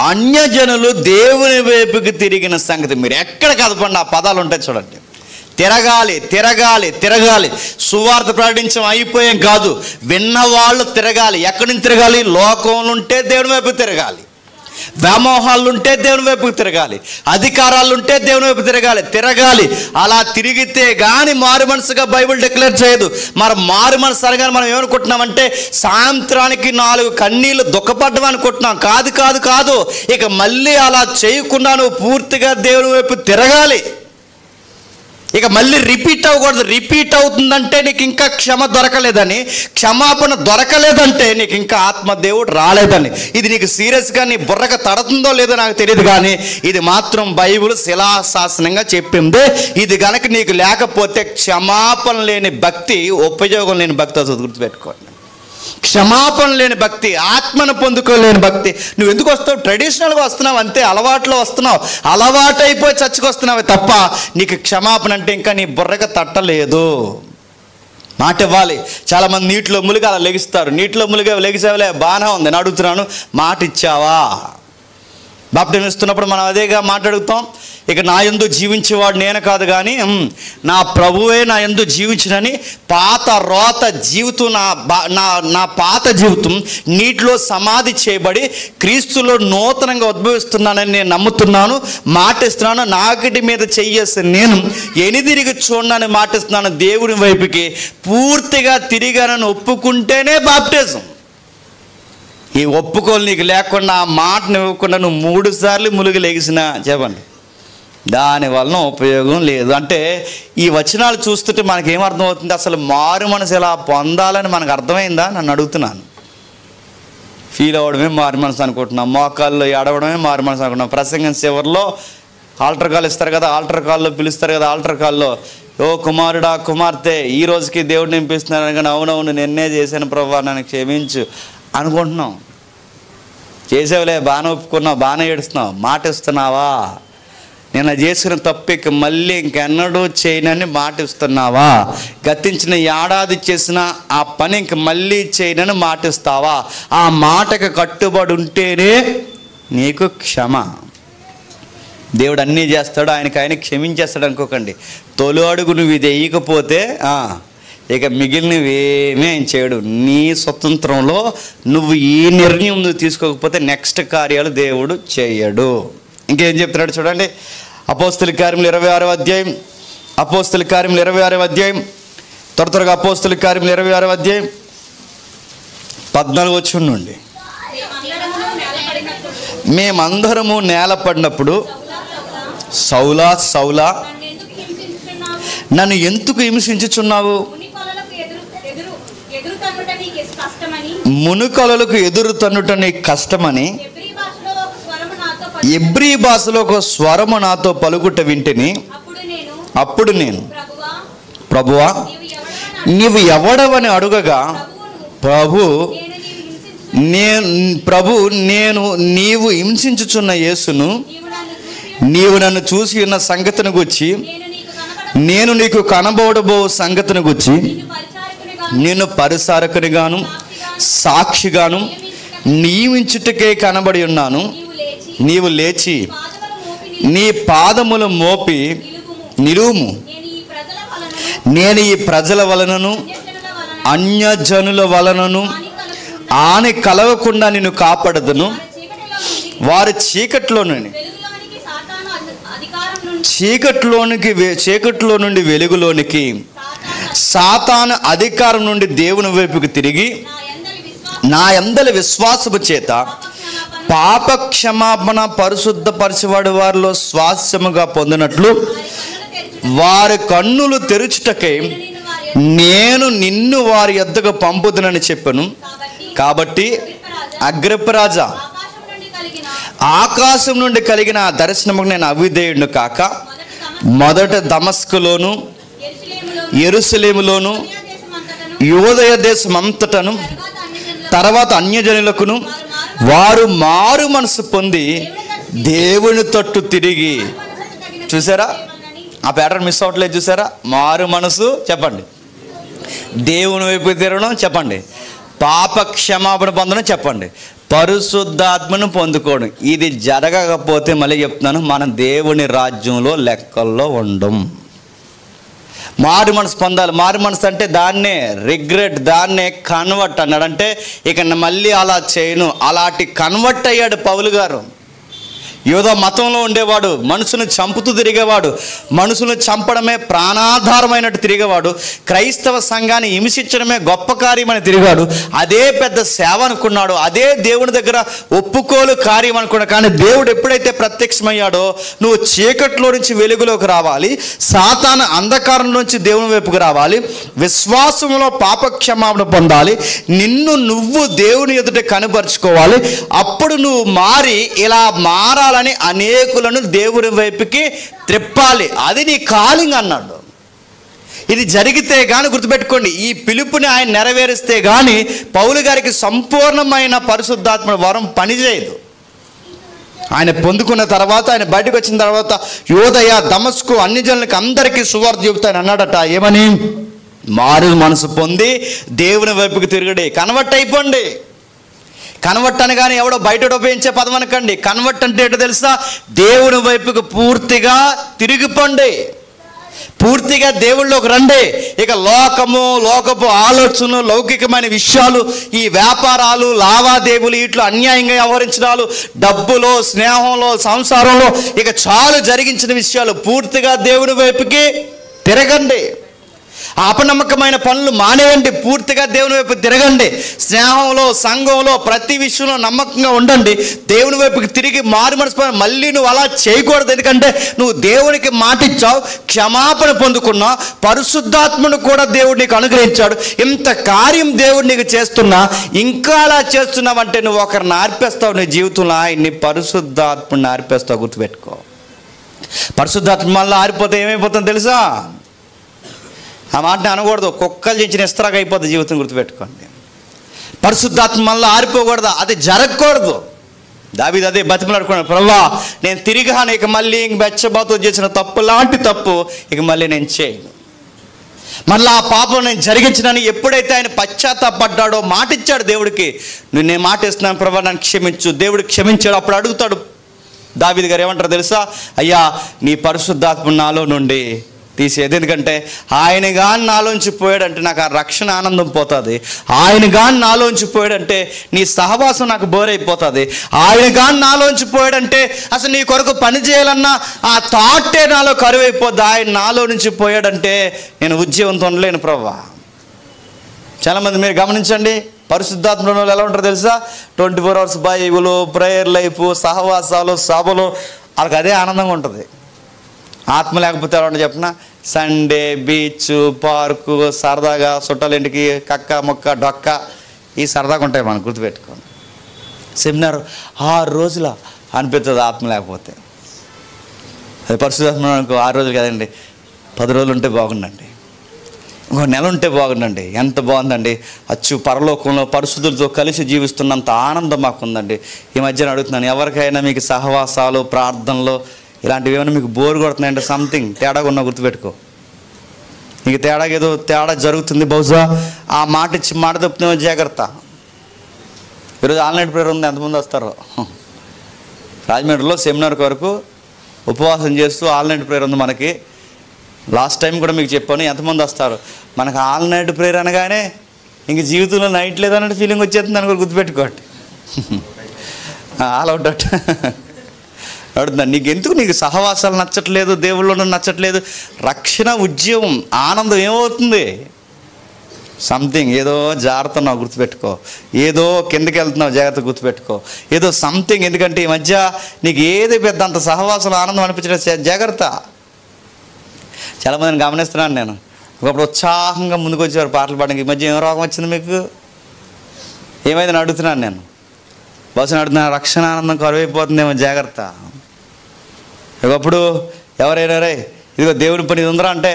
అన్యజనులు దేవుని వైపుకి తిరిగిన సంగతి. మీరు ఎక్కడ కదపండి, ఆ పదాలు ఉంటాయి చూడండి. తిరగాలి, తిరగాలి, తిరగాలి. సువార్త ప్రకటించడం అయిపోయాం కాదు, విన్నవాళ్ళు తిరగాలి. ఎక్కడి నుంచి తిరగాలి? లోకంలో ఉంటే దేవుని వైపు తిరగాలి, వ్యామోహాలు ఉంటే దేవుని వైపుకి తిరగాలి, అధికారాలు ఉంటే దేవుని వైపు తిరగాలి. అలా తిరిగితే కానీ మారు మనసుగా బైబిల్ డిక్లేర్ చేయదు. మరి మారు మనసు అనగానే మనం ఏమనుకుంటున్నామంటే సాయంత్రానికి 4 కన్నీళ్ళు దుఃఖపడ్డం అనుకుంటున్నాం. కాదు. ఇక మళ్ళీ అలా చేయకుండా నువ్వు పూర్తిగా దేవుని వైపు తిరగాలి. ఇక మళ్ళీ రిపీట్ అవ్వకూడదు. రిపీట్ అవుతుందంటే నీకు ఇంకా క్షమ దొరకలేదని, క్షమాపణ దొరకలేదంటే నీకు ఇంకా ఆత్మదేవుడు రాలేదని. ఇది నీకు సీరియస్గా నీ బుర్రగా తడుతుందో లేదో నాకు తెలియదు, కానీ ఇది మాత్రం బైబిల్ శిలాశాసనంగా చెప్పింది. ఇది కనుక నీకు లేకపోతే క్షమాపణ లేని భక్తి, ఉపయోగం లేని భక్తి. అది గుర్తుపెట్టుకోండి. క్షమాపణ లేని భక్తి, ఆత్మను పొందుకోలేని భక్తి. నువ్వు ఎందుకు వస్తావు? ట్రెడిషనల్గా వస్తున్నావు అంతే, అలవాట్లో వస్తున్నావు, అలవాటు అయిపోయి చచ్చుకొస్తున్నావే తప్ప నీకు క్షమాపణ అంటే ఇంకా నీ బుర్రగా తట్టలేదు. మాట ఇవ్వాలి. చాలామంది నీటిలో ములిగి అలా లెగిస్తారు. నీటిలో ములిగి లెగిసేవలే, బాగానే ఉంది, నేను అడుగుతున్నాను, మాట ఇచ్చావా? బాప్టిజం ఇస్తున్నప్పుడు మనం అదేగా మాట్లాడుతాం. ఇక నా యందు జీవించేవాడు నేను కాదు కానీ నా ప్రభువే నా యందు జీవించినని. పాత రోత జీవితం, నా పాత జీవితం నీటిలో సమాధి చేయబడి క్రీస్తులో నూతనంగా ఉద్భవిస్తున్నానని నేను నమ్ముతున్నాను, మాటిస్తున్నాను. నాకిటి మీద చెయ్యేసి నేను ఎనిదిరిగి చూడనని మాటిస్తున్నాను. దేవుని వైపుకి పూర్తిగా తిరిగానని ఒప్పుకుంటేనే బాప్టిజం. ఈ ఒప్పుకోలు నీకు లేకుండా, ఆ మాటను ఇవ్వకుండా నువ్వు 3 సార్లు ములుగు లెగిసినా చెప్పండి, దానివలన ఉపయోగం లేదు. అంటే ఈ వచనాలు చూస్తుంటే మనకేమర్థం అవుతుంది? అసలు మారు మనసు ఎలా పొందాలని మనకు అర్థమైందా? నన్ను అడుగుతున్నాను. ఫీల్ అవ్వడమే మారు మనసు అనుకుంటున్నాం, మోకాల్లో ఏడవడమే మారు మనసు అనుకుంటున్నాం. ప్రసంగం చివరిలో ఆల్టర్ కాల్ ఇస్తారు కదా, ఆల్టర్ కాల్లో పిలుస్తారు కదా, ఆల్టర్ కాల్లో ఓ కుమారుడా కుమార్తె ఈ రోజుకి దేవుడు నింపిస్తున్నాను కానీ అవునవును నిన్నే చేశాను ప్రభువా నన్ను క్షమించు అనుకుంటున్నాం. చేసేవలే, బాగానే ఒప్పుకున్నావు, బాగానే ఏడుస్తున్నావు, మాట ఇస్తున్నావా? నేను చేసిన తప్పికి మళ్ళీ ఇంకెన్నడూ చేయనని మాట ఇస్తున్నావా? గతించిన ఏడాది చేసిన ఆ పని ఇంక మళ్ళీ చేయనని మాట ఇస్తావా? ఆ మాటకు కట్టుబడి ఉంటేనే నీకు క్షమ. దేవుడు అన్నీ చేస్తాడు, ఆయన క్షమించేస్తాడు అనుకోకండి. తొలి అడుగు నువ్వు ఇది వేయకపోతే ఇక మిగిలినవి ఏమీ ఆయన చేయడు. నీ స్వతంత్రంలో నువ్వు ఈ నిర్ణయం నువ్వు తీసుకోకపోతే నెక్స్ట్ కార్యాలు దేవుడు చేయడు. ఇంకేం చెప్తున్నాడు చూడండి. అపోస్తుల కార్యములు 26వ అధ్యాయం, అపోస్తుల కార్యములు 26వ అధ్యాయం, త్వరగా అపోస్తుల కార్యములు 26వ అధ్యాయం 14వ వచనం నుండి. మేమందరము నేల పడినప్పుడు సౌలా సౌలా నన్ను ఎందుకు హింసించుచున్నావు? మునుకొలలకు ఎదురు తన్నుట నీకు కష్టమని ఎబ్రీ భాషలో ఒక స్వరము నాతో పలుకుట వింటిని. అప్పుడు నేను ప్రభువా నీవు ఎవడవని అడుగగా నేను నీవు హింసించుచున్న యేసును నీవు నన్ను చూసి ఉన్న సంగతిని గురించి నేను నీకు కనబడబో సంగతిని గురించి నేను పరిచారకునిగాను సాక్షిగాను నియమించుటకే కనబడి ఉన్నాను. నీవు లేచి నీ పాదములు మోపి నిలువుము. నేను ఈ ప్రజల వలనను అన్యజనుల వలనను ఆని కలవకుండా నిన్ను కాపాడదును. వారి చీకట్లో నుండి చీకట్లో నుండి వెలుగులోనికి, సాతాను అధికారం నుండి దేవుని వైపుకి తిరిగి నా యందలి విశ్వాసము చేత పాప క్షమాపణ పరిశుద్ధపరచబడి వారిలో స్వాస్యముగా పొందినట్లు వారి కన్నులు తెరుచుటకై నేను నిన్ను వారి యొద్దకు పంపుదునని చెప్పాను. కాబట్టి అగ్రిప్పరాజా, ఆకాశం నుండి కలిగిన ఆ దర్శనముకు నేను అవిధేయుడును కాక మొదట దమస్కులోను, యెరూషలేములోను, యూదయ దేశం అంతటను, తర్వాత అన్యజనులకును వారు మారు మనసు పొంది దేవుని తట్టు తిరిగి. చూసారా ఆ ప్యాటర్న్ మిస్ అవ్వట్లేదు? చూసారా? మారు మనసు చెప్పండి, దేవుని వైపు తిరగడం చెప్పండి, పాప క్షమాపణ పొందడం చెప్పండి, పరిశుద్ధాత్మను పొందుకోవడం. ఇది జరగకపోతే మళ్ళీ చెప్తున్నాను, మనం దేవుని రాజ్యంలో లెక్కల్లో ఉండం. మారు మనసు పొందాలి. మారు మనసు అంటే దాన్నే రిగ్రెట్, దాన్నే కన్వర్ట్ అన్నాడు. అంటే ఇక మళ్ళీ అలా చేయను, అలాంటి కన్వర్ట్ అయ్యాడు పౌలు గారు. యోధా మతంలో ఉండేవాడు, మనుషును చంపుతూ తిరిగేవాడు, మనుషును చంపడమే ప్రాణాధారమైనట్టు తిరిగేవాడు, క్రైస్తవ సంఘాన్ని హింసించడమే గొప్ప కార్యమని తిరిగాడు. అదే పెద్ద సేవ అనుకున్నాడు, అదే దేవుని దగ్గర ఒప్పుకోలు కార్యం అనుకున్నాడు. కానీ దేవుడు ఎప్పుడైతే ప్రత్యక్షమయ్యాడో, నువ్వు చీకట్లో నుంచి వెలుగులోకి రావాలి, సాతాను అంధకారం నుంచి దేవుని వైపుకి రావాలి, విశ్వాసంలో పాపక్షమాపణ పొందాలి, నిన్ను నువ్వు దేవుని ఎదుట కనపరుచుకోవాలి. అప్పుడు నువ్వు మారి ఇలా మారాలి, అనేకులను దేవుని వైపుకి త్రిప్పాలి. అది నీ కాలింగ్ అన్నాడు. ఇది జరిగితే గాని, గుర్తుపెట్టుకోండి, ఈ పిలుపుని ఆయన నెరవేరిస్తే గాని పౌలు గారికి సంపూర్ణమైన పరిశుద్ధాత్మ వరం పనిచేయదు. ఆయన పొందుకున్న తర్వాత, ఆయన బయటకు వచ్చిన తర్వాత యోదయ, దమస్కు అన్ని జనులకు అందరికీ సువార్త చెబుతాను అన్నాడట. ఏమని? మారు మనసు పొంది దేవుని వైపుకి తిరగడే. కన్వర్ట్ అయిపోండి. కన్వర్ట్ అనగానే ఎవడో బయట ఉపయోగించే పదం అనకండి. కన్వర్ట్ అంటే ఏంటో తెలుసా? దేవుని వైపుకు పూర్తిగా తిరిగిపోండి, పూర్తిగా దేవుళ్ళలోకి రండి. ఇక లోకపు ఆలోచనలు, లౌకికమైన విషయాలు, ఈ వ్యాపారాలు, లావాదేవీలు, ఇట్లు అన్యాయంగా వ్యవహరించడాలు, డబ్బులో, స్నేహంలో, సంసారంలో ఇక చాలు జరిగించిన విషయాలు, పూర్తిగా దేవుని వైపుకి తిరగండి. అపనమ్మకమైన పనులు మానేయండి, పూర్తిగా దేవుని వైపు తిరగండి. స్నేహంలో, సంఘంలో, ప్రతి విషయంలో నమ్మకంగా ఉండండి. దేవుని వైపుకి తిరిగి మారు మనసు. మళ్ళీ నువ్వు అలా చేయకూడదు. ఎందుకంటే నువ్వు దేవునికి మాట ఇచ్చావు, క్షమాపణ పొందుకున్నావు, పరిశుద్ధాత్మను కూడా దేవుడు నీకు అనుగ్రహించాడు. ఇంత కార్యం దేవుడు నీకు చేస్తున్నా ఇంకా అలా చేస్తున్నావంటే నువ్వు ఒకరిని ఆర్పేస్తావు నీ జీవితంలో. ఆయన్ని పరిశుద్ధాత్మని ఆర్పేస్తావు, గుర్తుపెట్టుకో. పరిశుద్ధాత్మ మళ్ళీ ఆరిపోతే ఏమైపోతుందో తెలుసా? ఆ మాటని అనకూడదు, కుక్కలు చించిన ఇస్తరాగా అయిపోతుంది జీవితం, గుర్తుపెట్టుకోండి. పరిశుద్ధాత్మ మళ్ళీ ఆరిపోకూడదు, అది జరగకూడదు. దావీదు అదే బతిమలాడుకున్నాడు, ప్రభువా నేను తిరిగాను, ఇక మళ్ళీ బెత్షెబాతో చేసిన తప్పు లాంటి తప్పు ఇక మళ్ళీ నేను చేయను, మళ్ళీ ఆ పాపం నేను జరిగించినని ఎప్పుడైతే ఆయన పశ్చాత్తాపడ్డాడో, మాట ఇచ్చాడు దేవుడికి, నేను మాట ఇస్తున్నాను ప్రభువా నన్ను క్షమించు. దేవుడు క్షమించాడు. అప్పుడు అడుగుతాడు దావీదు గారు, ఏమంటారు తెలుసా? అయ్యా నీ పరిశుద్ధాత్మ నాలో నుండి తీసేది. ఎందుకంటే ఆయన గాని నాలోంచి పోయాడంటే నాకు ఆ రక్షణ ఆనందం పోతుంది. ఆయన గాని నాలోంచి పోయాడంటే నీ సహవాసం నాకు బోర్ అయిపోతుంది. ఆయన గాని నాలోంచి పోయాడంటే అసలు నీ కొరకు పని చేయాలన్నా ఆ థాటే నాలో కరువైపోద్ది. ఆయన నాలో నుంచి పోయాడంటే నేను ఉద్యోగంతో ఉండలేను ప్రభువా. చాలామంది మీరు గమనించండి, పరిశుద్ధాత్మ ఎలా ఉంటారో తెలుసా? 24 hours బైబిల్, ప్రేయర్ లైఫ్, సహవాసాలు, సభలు, వాళ్ళకి అదే ఆనందంగా ఉంటుంది. ఆత్మ లేకపోతే ఎలా ఉంటుంది చెప్పిన? సండే బీచ్, పార్కు, సరదాగా చుట్టాలింటికి కక్క మొక్క డొక్క, ఈ సరదాగా ఉంటాయి. మనం గుర్తుపెట్టుకోండి. సెమినార్ 6 రోజుల అనిపిస్తుంది ఆత్మ లేకపోతే. అది పరిశుద్ధాత్మ అనుకో 6 రోజులు కదండి, 10 రోజులు ఉంటే బాగుండండి, ఇంకో నెల ఉంటే బాగుండండి. ఎంత బాగుందండి, అచ్చు పరలోకంలో పరిశుద్ధులతో కలిసి జీవిస్తున్నంత ఆనందం మాకుందండి. ఈ మధ్యన అడుగుతున్నాను, ఎవరికైనా మీకు సహవాసాలు, ప్రార్థనలు ఇలాంటివి ఏమైనా మీకు బోర్ కొడుతున్నాయంటే సంథింగ్ తేడాగా ఉన్నా గుర్తుపెట్టుకో. నీకు ఏదో తేడా జరుగుతుంది. బహుశా ఆ మాట ఇచ్చి మాట తప్పుతున్నామో జాగ్రత్త. ఈరోజు ఆన్లైన్ ప్రేయర్ ఉంది, ఎంతమంది వస్తారో. రాజమండ్రిలో సెమినార్ వరకు ఉపవాసం చేస్తూ ఆన్లైన్ ప్రేయర్ ఉంది మనకి. లాస్ట్ టైం కూడా మీకు చెప్పాను, ఎంతమంది వస్తారు. మనకు ఆన్లైన్ ప్రేయర్ అనగానే ఇంక జీవితంలో నైట్ లేదన్నట్టు ఫీలింగ్ వచ్చేస్తుంది అని కూడా గుర్తుపెట్టుకోండి. ఆల్ అవుట్ అడుగుతున్నా, నీకు సహవాసాలు నచ్చట్లేదు, దేవుళ్ళను నచ్చట్లేదు, రక్షణ ఉద్యమం ఆనందం ఏమవుతుంది? సంథింగ్ ఏదో జాగ్రత్తన్నావు గుర్తుపెట్టుకో, ఏదో కిందకి వెళ్తున్నావు జాగ్రత్త గుర్తుపెట్టుకో, ఏదో సంథింగ్. ఎందుకంటే ఈ మధ్య నీకు ఏది పెద్ద అంత సహవాసాలు ఆనందం అనిపించడం జాగ్రత్త. చాలామందిని గమనిస్తున్నాను నేను. ఒకప్పుడు ఉత్సాహంగా ముందుకు వచ్చేవారు పాటలు పాడడానికి. ఈ మధ్య ఏం రోగం వచ్చింది మీకు? ఏమైందని అడుగుతున్నాను నేను. బస్సుని అడుగుతున్నాను, రక్షణ ఆనందం కరువైపోతుందేమో జాగ్రత్త. ఒకప్పుడు ఎవరైనా రే ఇదిగో దేవుడి పని ఇది ఉందరా అంటే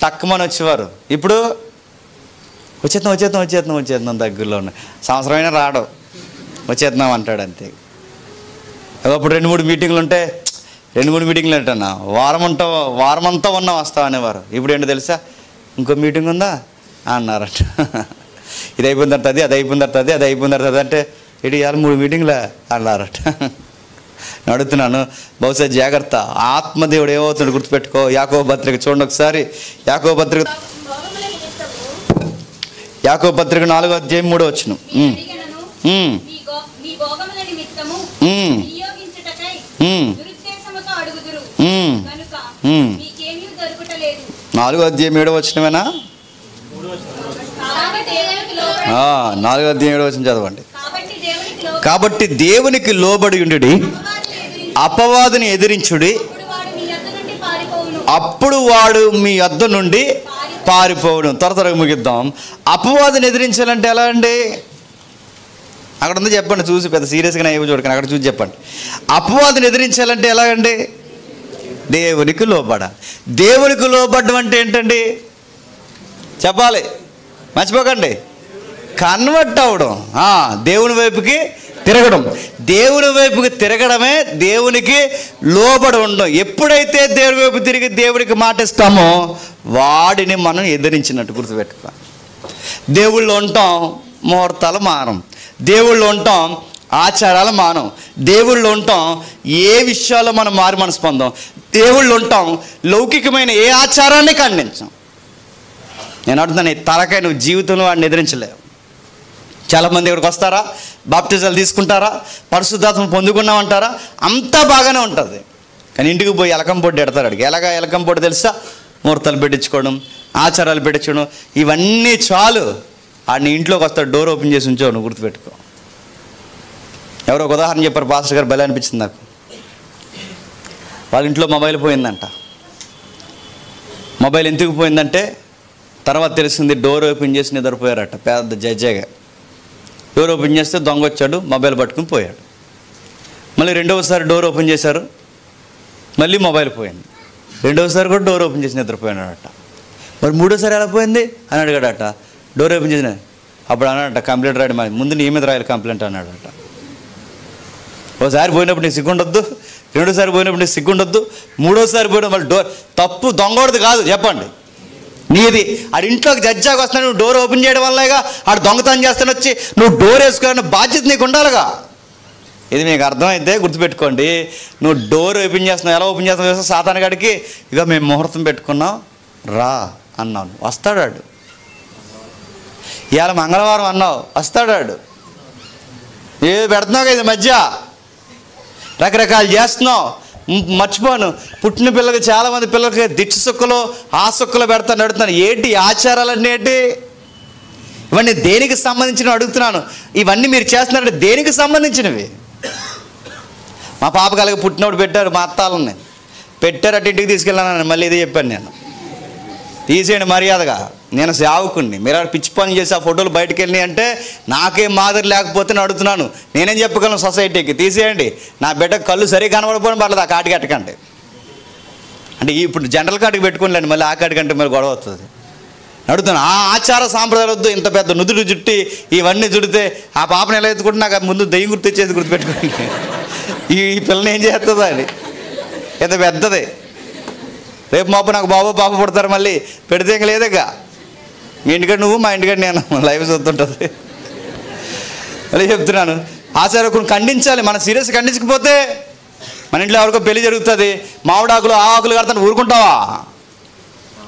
టక్కుమని వచ్చేవారు. ఇప్పుడు వచ్చేద్దాం దగ్గరలో ఉన్న సంవత్సరమైనా రాడు, వచ్చేద్దాం అంటాడు అంతే. ఒకప్పుడు 2-3 మీటింగ్లు ఉంటే 2-3 మీటింగ్లు అంటన్నా వారమంతా ఉన్నాం వస్తాం అనేవారు. ఇప్పుడు ఏంటో తెలుసా, ఇంకో మీటింగ్ ఉందా అన్నారట. ఇది అయిపోయిన తర్వాత అది అయిపోయిన తర్వాత అది అయిపోయిన తర్వాత అంటే ఇటు ఇవాళ 3 మీటింగ్లా అన్నారట. అడుగుతున్నాను, బహుశా జాగ్రత్త. ఆత్మదేవుడు ఏమవుతున్నాడు గుర్తుపెట్టుకో. యాకోబు పత్రిక చూడండి ఒకసారి. యాకోబు పత్రిక 4వ అధ్యాయం 3వ వచనం. నాలుగో అధ్యాయం 7వ వచనమేనా? 4వ అధ్యాయం 7వ వచనం చదవండి. కాబట్టి దేవునికి లోబడి ఉండుడి, అపవాదిని ఎదిరించుడి, అప్పుడు వాడు మీ యొద్ద నుండి పారిపోవడం. త్వరగా ముగిద్దాం. అపవాదిని ఎదిరించాలంటే ఎలా అండి? అక్కడ ఉంది చెప్పండి, చూసి పెద్ద సీరియస్గా ఏమో చూడకండి, అక్కడ చూసి చెప్పండి. అపవాదిని ఎదిరించాలంటే ఎలాగండి? దేవునికి లోబడాలి. దేవునికి లోబడ్డం అంటే ఏంటండి చెప్పాలి, మర్చిపోకండి. కన్వర్ట్ అవ్వడం, దేవుని వైపుకి తిరగడం. దేవుని వైపుకి తిరగడమే దేవునికి లోబడి ఉండడం. ఎప్పుడైతే దేవుని వైపు తిరిగి దేవుడికి మాట ఇస్తామో వాడిని మనం ఎదిరించినట్టు గుర్తుపెట్టుకో. దేవుళ్ళు ఉంటాం, ముహూర్తాలు మానం. దేవుళ్ళు ఉంటాం, ఆచారాలు మానం. దేవుళ్ళు ఉంటాం, ఏ విషయాల్లో మనం మారు మనసు పొందాం. దేవుళ్ళు ఉంటాం, లౌకికమైన ఏ ఆచారాన్ని ఖండించాం. నేను అడుగుతాను, తలకాయ నువ్వు జీవితంలో వాడిని ఎదిరించలేవు. చాలామంది ఇక్కడికి వస్తారా, బాప్టిజాలు తీసుకుంటారా, పరిశుద్ధాత్మ పొందుకున్నామంటారా, అంతా బాగానే ఉంటుంది. కానీ ఇంటికి పోయి ఎలకం పొడి ఎడతారు. అడిగి ఎలాగా ఎలకం పొడి తెలుసా? ముహూర్తాలు పెట్టించుకోవడం, ఆచారాలు పెట్టించుకోవడం, ఇవన్నీ చాలు. ఆడిని ఇంట్లోకి వస్తాడు, డోర్ ఓపెన్ చేసి ఉంచో, నువ్వు గుర్తుపెట్టుకో. ఎవరో ఒక ఉదాహరణ చెప్పారు, పాస్టర్ గారు భలే అనిపించింది నాకు. వాళ్ళ ఇంట్లో మొబైల్ పోయిందంట. మొబైల్ ఎందుకు పోయిందంటే తర్వాత తెలిసింది, డోర్ ఓపెన్ చేసి నిద్రపోయారట. పెద్ద జడ్జేగా డోర్ ఓపెన్ చేస్తే దొంగ వచ్చాడు, మొబైల్ పట్టుకుని పోయాడు. మళ్ళీ రెండవసారి డోర్ ఓపెన్ చేశారు, మళ్ళీ మొబైల్ పోయింది. రెండవసారి కూడా డోర్ ఓపెన్ చేసి నిద్రపోయాడట. మరి మూడోసారి ఎలా పోయింది అని అడిగాడట. డోర్ ఓపెన్ చేసిన అప్పుడు అన్నాడట, కంప్లైంట్ రాయడం ముందు నీ మీద రాయాలి కంప్లైంట్ అన్నాడట. ఒకసారి పోయినప్పుడు నీకు సిగ్గుండొద్దు, రెండోసారి పోయినప్పుడు నీకు సిగ్గుండొద్దు, మూడోసారి పోయినప్పుడు మళ్ళీ డోర్ తప్పు దొంగోడిది కాదు చెప్పండి, నీది. ఆడి ఇంట్లోకి జడ్జాగా వస్తాను, నువ్వు డోర్ ఓపెన్ చేయడం వల్లేగా ఆడు దొంగతనం చేస్తాను వచ్చి నువ్వు డోర్ వేసుకోవాలన్న బాధ్యత నీకు ఉండాలిగా. ఇది మీకు అర్థమైతే గుర్తుపెట్టుకోండి. నువ్వు డోర్ ఓపెన్ చేస్తున్నావు, ఎలా ఓపెన్ చేస్తున్నావు సాతాను గాడికి, ఇక మేము ముహూర్తం పెట్టుకున్నాం రా అన్నాను, వస్తాడాడు. ఇవాళ మంగళవారం అన్నావు, వస్తాడాడు. ఏది పెడుతున్నావు కదా, మధ్య రకరకాలు చేస్తున్నావు. మర్చిపోను, పుట్టిన పిల్లలకి చాలామంది పిల్లలకి దిక్ష సుక్కలు ఆ సుక్కలు పెడతాను అడుగుతున్నాను. ఏంటి ఆచారాలన్నీ ఏంటి? ఇవన్నీ దేనికి సంబంధించినవి అడుగుతున్నాను. ఇవన్నీ మీరు చేస్తున్నారంటే దేనికి సంబంధించినవి? మా పాపకి అలాగే పుట్టినప్పుడు పెట్టారు, మా అత్తాలని పెట్టారు, అటు ఇంటికి తీసుకెళ్ళాను. మళ్ళీ ఇది చెప్పాను నేను, తీసేయండి మర్యాదగా, నేను సేవకుణ్ణి. మీరు పిచ్చి పని చేసి ఆ ఫోటోలు బయటకు వెళ్ళినాయి అంటే నాకేం మాదిరి లేకపోతే నేను అడుగుతున్నాను. నేనేం చెప్పగలను సొసైటీకి? తీసేయండి. నా బిడ్డకు కళ్ళు సరిగా కనబడిపోయిన పర్లేదు, ఆ కాటికి ఎట్టకండి అంటే ఇప్పుడు జనరల్ కాటికి పెట్టుకోలేండి, మళ్ళీ ఆ కాటికంటే మరి గొడవ వస్తుంది. అడుగుతాను, ఆ ఆచార సాంప్రదాయాలు వద్దు. ఇంత పెద్ద నుదురు జుట్టి ఇవన్నీ చుడితే ఆ పాపను ఎలా ఎత్తుకుంటే నాకు ముందు దెయ్యం గుర్తు తెచ్చేది గుర్తుపెట్టుకోండి. ఈ పిల్లని ఏం చేస్తుందా అని, ఎంత పెద్దది. రేపు మాపు నాకు బాబు పాప పుడతారు, మళ్ళీ పెడితే ఇంక లేదగా. మీ ఇంటికాడ నువ్వు, మా ఇంటికాడ నేను, లైవ్ చూస్తుంటుంది. అదే చెప్తున్నాను, ఆచార్యకుని ఖండించాలి. మన సీరియస్ ఖండించకపోతే మన ఇంట్లో ఎవరికో పెళ్లి జరుగుతుంది, మామిడాకులు ఆ ఆకులు కడతాను ఊరుకుంటావా?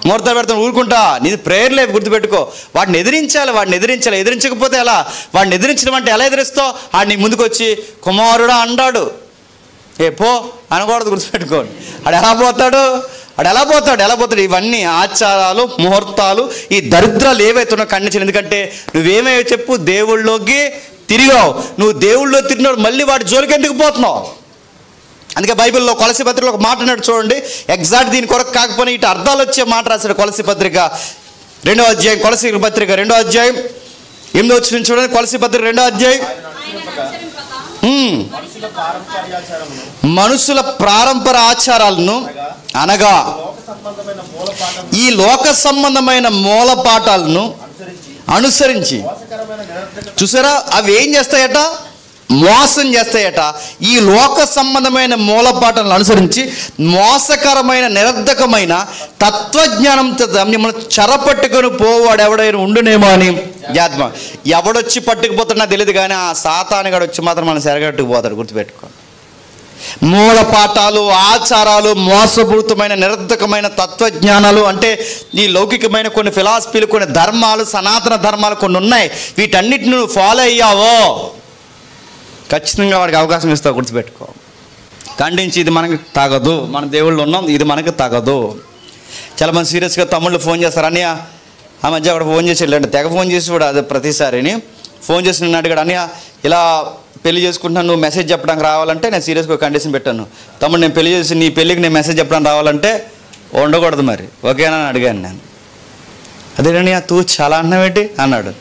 ముహూర్తాలు పెడతాను ఊరుకుంటా? నీది ప్రేయర్ లేదు, గుర్తుపెట్టుకో. వాడిని ఎదిరించాలి, ఎదిరించకపోతే ఎలా? వాడిని ఎదిరించడం అంటే ఎలా ఎదిరిస్తావు? ఆడిని ముందుకు వచ్చి కుమారుడా అన్నాడు, ఏ పో అనకూడదు, గుర్తుపెట్టుకోండి. ఆడు ఎలా పోతాడు? ఇవన్నీ ఆచారాలు, ముహూర్తాలు, ఈ దరిద్రాలు ఏవైతే ఉన్నాయో ఖండించాలి. ఎందుకంటే నువ్వేమేవో చెప్పు, దేవుళ్ళలోకి తిరిగావు. నువ్వు దేవుళ్ళలో తిరిగినాడు, మళ్ళీ వాడి జోలికి ఎందుకు పోతున్నావు? అందుకే బైబిల్లో కొలసీ పత్రికలో ఒక మాట అన్నాడు చూడండి, ఎగ్జాక్ట్ దీని కొరకు కాకపోయినా ఇటు అర్థాలు వచ్చే మాట రాశాడు. కొలసీ పత్రిక 2వ అధ్యాయం, కొలసీ పత్రిక 2వ అధ్యాయం 8వ వచనం చూడండి. కొలసీ పత్రిక 2వ అధ్యాయం. మనుషుల పారంపర ఆచారాలను అనగా ఈ లోక సంబంధమైన మూలపాఠాలను అనుసరించి, చూసారా, అవి ఏం చేస్తాయట? మోసం చేస్తాయట. ఈ లోక సంబంధమైన మూలపాఠాలను అనుసరించి మోసకరమైన నిరర్ధకమైన తత్వజ్ఞానంతో మిమ్మల్ని చెరపట్టుకొని పోవాడు ఎవడైనా ఉండునేమో అని జాత్మ. ఎవడొచ్చి పట్టుకుపోతున్నా తెలియదు, కానీ ఆ సాతానుగాడు వచ్చి మాత్రం మనం సెరగట్టుకుపోతాడు, గుర్తుపెట్టుకో. మూలపాఠాలు, ఆచారాలు, మోసపూరితమైన నిరర్ధకమైన తత్వజ్ఞానాలు అంటే ఈ లౌకికమైన కొన్ని ఫిలాసఫీలు, కొన్ని ధర్మాలు, సనాతన ధర్మాలు కొన్ని ఉన్నాయి. వీటన్నిటిని నువ్వు ఫాలో అయ్యావో ఖచ్చితంగా వాడికి అవకాశం ఇస్తావు, గుర్తుపెట్టుకో. ఖండించి ఇది మనకి తగదు, మన దేవుళ్ళు ఉన్నాం, ఇది మనకి తగదు. చాలామంది సీరియస్గా తమ్ముళ్ళు ఫోన్ చేస్తారు. అన్నయ్య ఆ మధ్య అక్కడ ఫోన్ చేసి వెళ్ళండి, తెగ ఫోన్ చేసి కూడా అదే ప్రతిసారిని ఫోన్ చేసి నిన్ను అడిగాడు, అన్నయ్య ఇలా పెళ్లి చేసుకుంటున్నాను, నువ్వు మెసేజ్ చెప్పడానికి రావాలంటే నేను సీరియస్గా కండిషన్ పెట్టాను. తమ్ముడు నేను పెళ్లి చేసి నీ పెళ్ళికి నేను మెసేజ్ చెప్పడానికి రావాలంటే ఉండకూడదు, మరి ఓకేనా అని అడిగాను నేను. అదేనన్నయ్య తూ చాలా అన్నావేంటి అన్నాడు.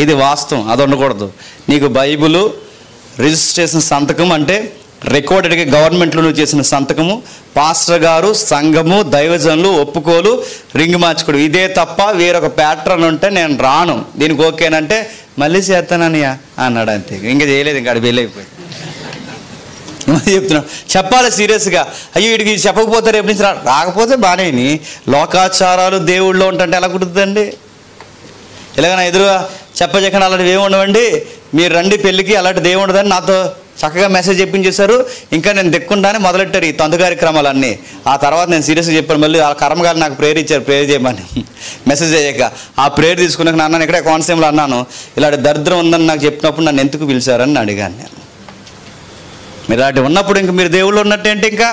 ఇది వాస్తవం, అది ఉండకూడదు. నీకు బైబిలు, రిజిస్ట్రేషన్ సంతకం అంటే రికార్డెడ్గా గవర్నమెంట్లో నువ్వు చేసిన సంతకము, పాస్టర్ గారు, సంఘము, దైవజనులు ఒప్పుకోలు, రింగ్ మార్చుకోడు, ఇదే తప్ప వేరొక ప్యాటర్న్ ఉంటే నేను రాను, దీనికి ఓకేనంటే మళ్ళీ చేస్తానన్నయ్య అన్నాడు. అంతే, ఇంకా చేయలేదు, ఇంకా అది వెళ్ళైపోయింది. చెప్తున్నాను, చెప్పాలి సీరియస్గా. అయ్యో వీడికి చెప్పకపోతే రేపు నుంచి రాకపోతే బాగానే. లోకాచారాలు దేవుళ్ళో ఉంటుంటే ఎలా కుదురుతుందండి? ఇలాగైనా ఎదురుగా చెప్పజెక్కండి, అలాంటివి ఏమి ఉండవండి, మీరు రండి పెళ్ళికి, అలాంటి దేవుడు ఉండదని నాతో చక్కగా మెసేజ్ చెప్పించేశారు. ఇంకా నేను దిక్కుండానే మొదలెట్టారు ఈ తంతు కార్యక్రమాలన్నీ. ఆ తర్వాత నేను సీరియస్గా చెప్పాను, మళ్ళీ ఆ కర్మగారు నాకు ప్రేయర్ ఇచ్చారు, ప్రేయర్ చేయమని. మెసేజ్ అయ్యాక ఆ ప్రేయర్ తీసుకున్నాక నాన్న ఇక్కడే కోనసీమలో అన్నాను, ఇలాంటి దరిద్రం ఉందని నాకు చెప్పినప్పుడు నన్ను ఎందుకు పిలిచారని అడిగాను నేను. మీరు ఇలాంటి ఉన్నప్పుడు ఇంక మీరు దేవుళ్ళు ఉన్నట్టేంటి? ఇంకా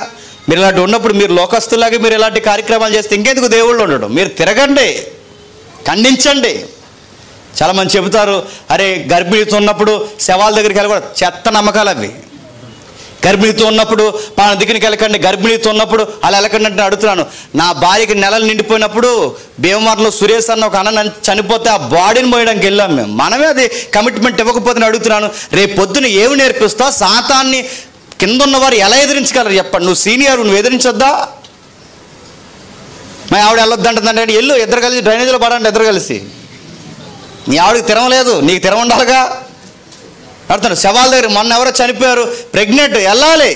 మీరు ఇలాంటి ఉన్నప్పుడు మీరు లోకస్తులాగే మీరు ఇలాంటి కార్యక్రమాలు చేస్తే ఇంకెందుకు దేవుళ్ళు ఉండడం? మీరు తిరగండి, ఖండించండి. చాలామంది చెబుతారు, అరే గర్భిణీతో ఉన్నప్పుడు శవాల దగ్గరికి వెళ్ళకూడదు. చెత్త నమ్మకాలు అవి. గర్భిణీతో ఉన్నప్పుడు మన దగ్గరికి వెళ్ళకండి, గర్భిణీతో ఉన్నప్పుడు అలా వెళ్ళకండి అంటే అడుగుతున్నాను. నా భార్యకి నెలలు నిండిపోయినప్పుడు భీమవరంలో సురేష్ అన్న ఒక అన్న చనిపోతే ఆ బాడీని మోయడానికి వెళ్ళాం మేము. మనమే అది కమిట్మెంట్ ఇవ్వకపోతే అడుగుతున్నాను, రేపు పొద్దున ఏమి నేర్పిస్తావు? సాతాన్ని కింద ఉన్నవారు ఎలా ఎదిరించగలరు చెప్పండి? నువ్వు సీనియర్, నువ్వు ఎదిరించొద్దా? మా ఆవిడ వెళ్ళొద్దంటుందంటే వెళ్ళు, ఇద్దరు కలిసి డ్రైనేజీలో పడండి, ఇద్దరు కలిసి. నీ ఆవిడకి తిరగలేదు, నీకు తిరగ ఉండాలిగా. అడుగుతాను, శవాల దగ్గర మొన్న ఎవరో చనిపోయారు, ప్రెగ్నెంట్, వెళ్ళాలి.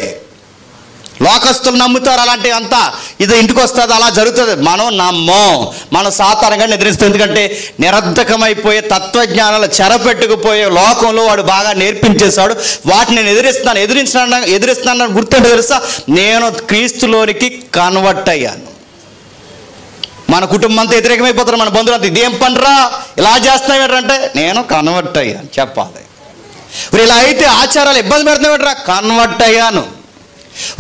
లోకస్తులు నమ్ముతారు అలాంటివి అంతా, ఇది ఇంటికి వస్తుంది, అలా జరుగుతుంది. మనం నమ్మం, మనం సాధారణంగా ఎదిరిస్తాం. ఎందుకంటే నిరర్ధకమైపోయే తత్వజ్ఞానాలు చెరపెట్టుకుపోయే లోకంలో వాడు బాగా నేర్పించేశాడు. వాటిని నేను ఎదిరిస్తున్నాను గుర్తుంటే తెలుసా? నేను క్రీస్తులోనికి కన్వర్ట్ అయ్యాను. మన కుటుంబం అంతా వ్యతిరేకమైపోతారు, మన బంధువులంతా ఇదేం పనిరా ఇలా చేస్తున్నావేంటంటే నేను కన్వర్ట్ అయ్యాను చెప్పాలి. ఇలా అయితే ఆచారాలు ఇబ్బంది పెడుతున్నావేంట్రా, కన్వర్ట్ అయ్యాను.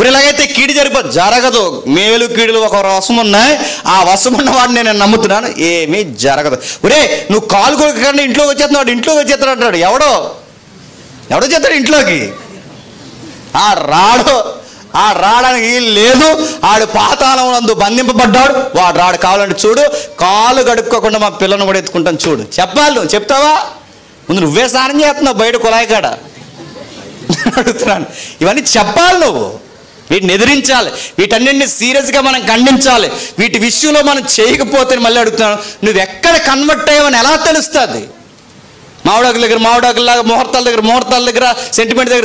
ఇలాగైతే కీడు జరగదు. మేలు కీడులు ఒక వశం ఉన్నాయి, ఆ వశం ఉన్న వాడిని నేను నమ్ముతున్నాను, ఏమీ జరగదు. నువ్వు కాలు కొడుకండి ఇంట్లోకి వచ్చేస్తున్నాడు, ఇంట్లోకి వచ్చేస్తాడు అంటాడు. ఎవడో చేస్తాడు ఇంట్లోకి? ఆ రావడానికి లేదు. ఆడు పాతాళం నందు బంధింపబడ్డాడు, వాడు రాడు. కావాలంటే చూడు, కాలు గడుక్కోకుండా మా పిల్లను కూడా ఎత్తుకుంటాను చూడు. చెప్పాలి, నువ్వు చెప్తావా? ముందు నువ్వే స్నానం చేస్తున్నావు బయట కుళాయి కాడ. అడుగుతున్నాను, ఇవన్నీ చెప్పాలి, నువ్వు వీటిని ఎదిరించాలి, వీటన్నింటినీ సీరియస్గా మనం ఖండించాలి. వీటి విషయంలో మనం చేయకపోతే మళ్ళీ అడుగుతున్నాను, నువ్వు ఎక్కడ కన్వర్ట్ అయ్యావని ఎలా తెలుస్తుంది? మామిడాకుల దగ్గర మామిడాకులాగా, ముహూర్తాల దగ్గర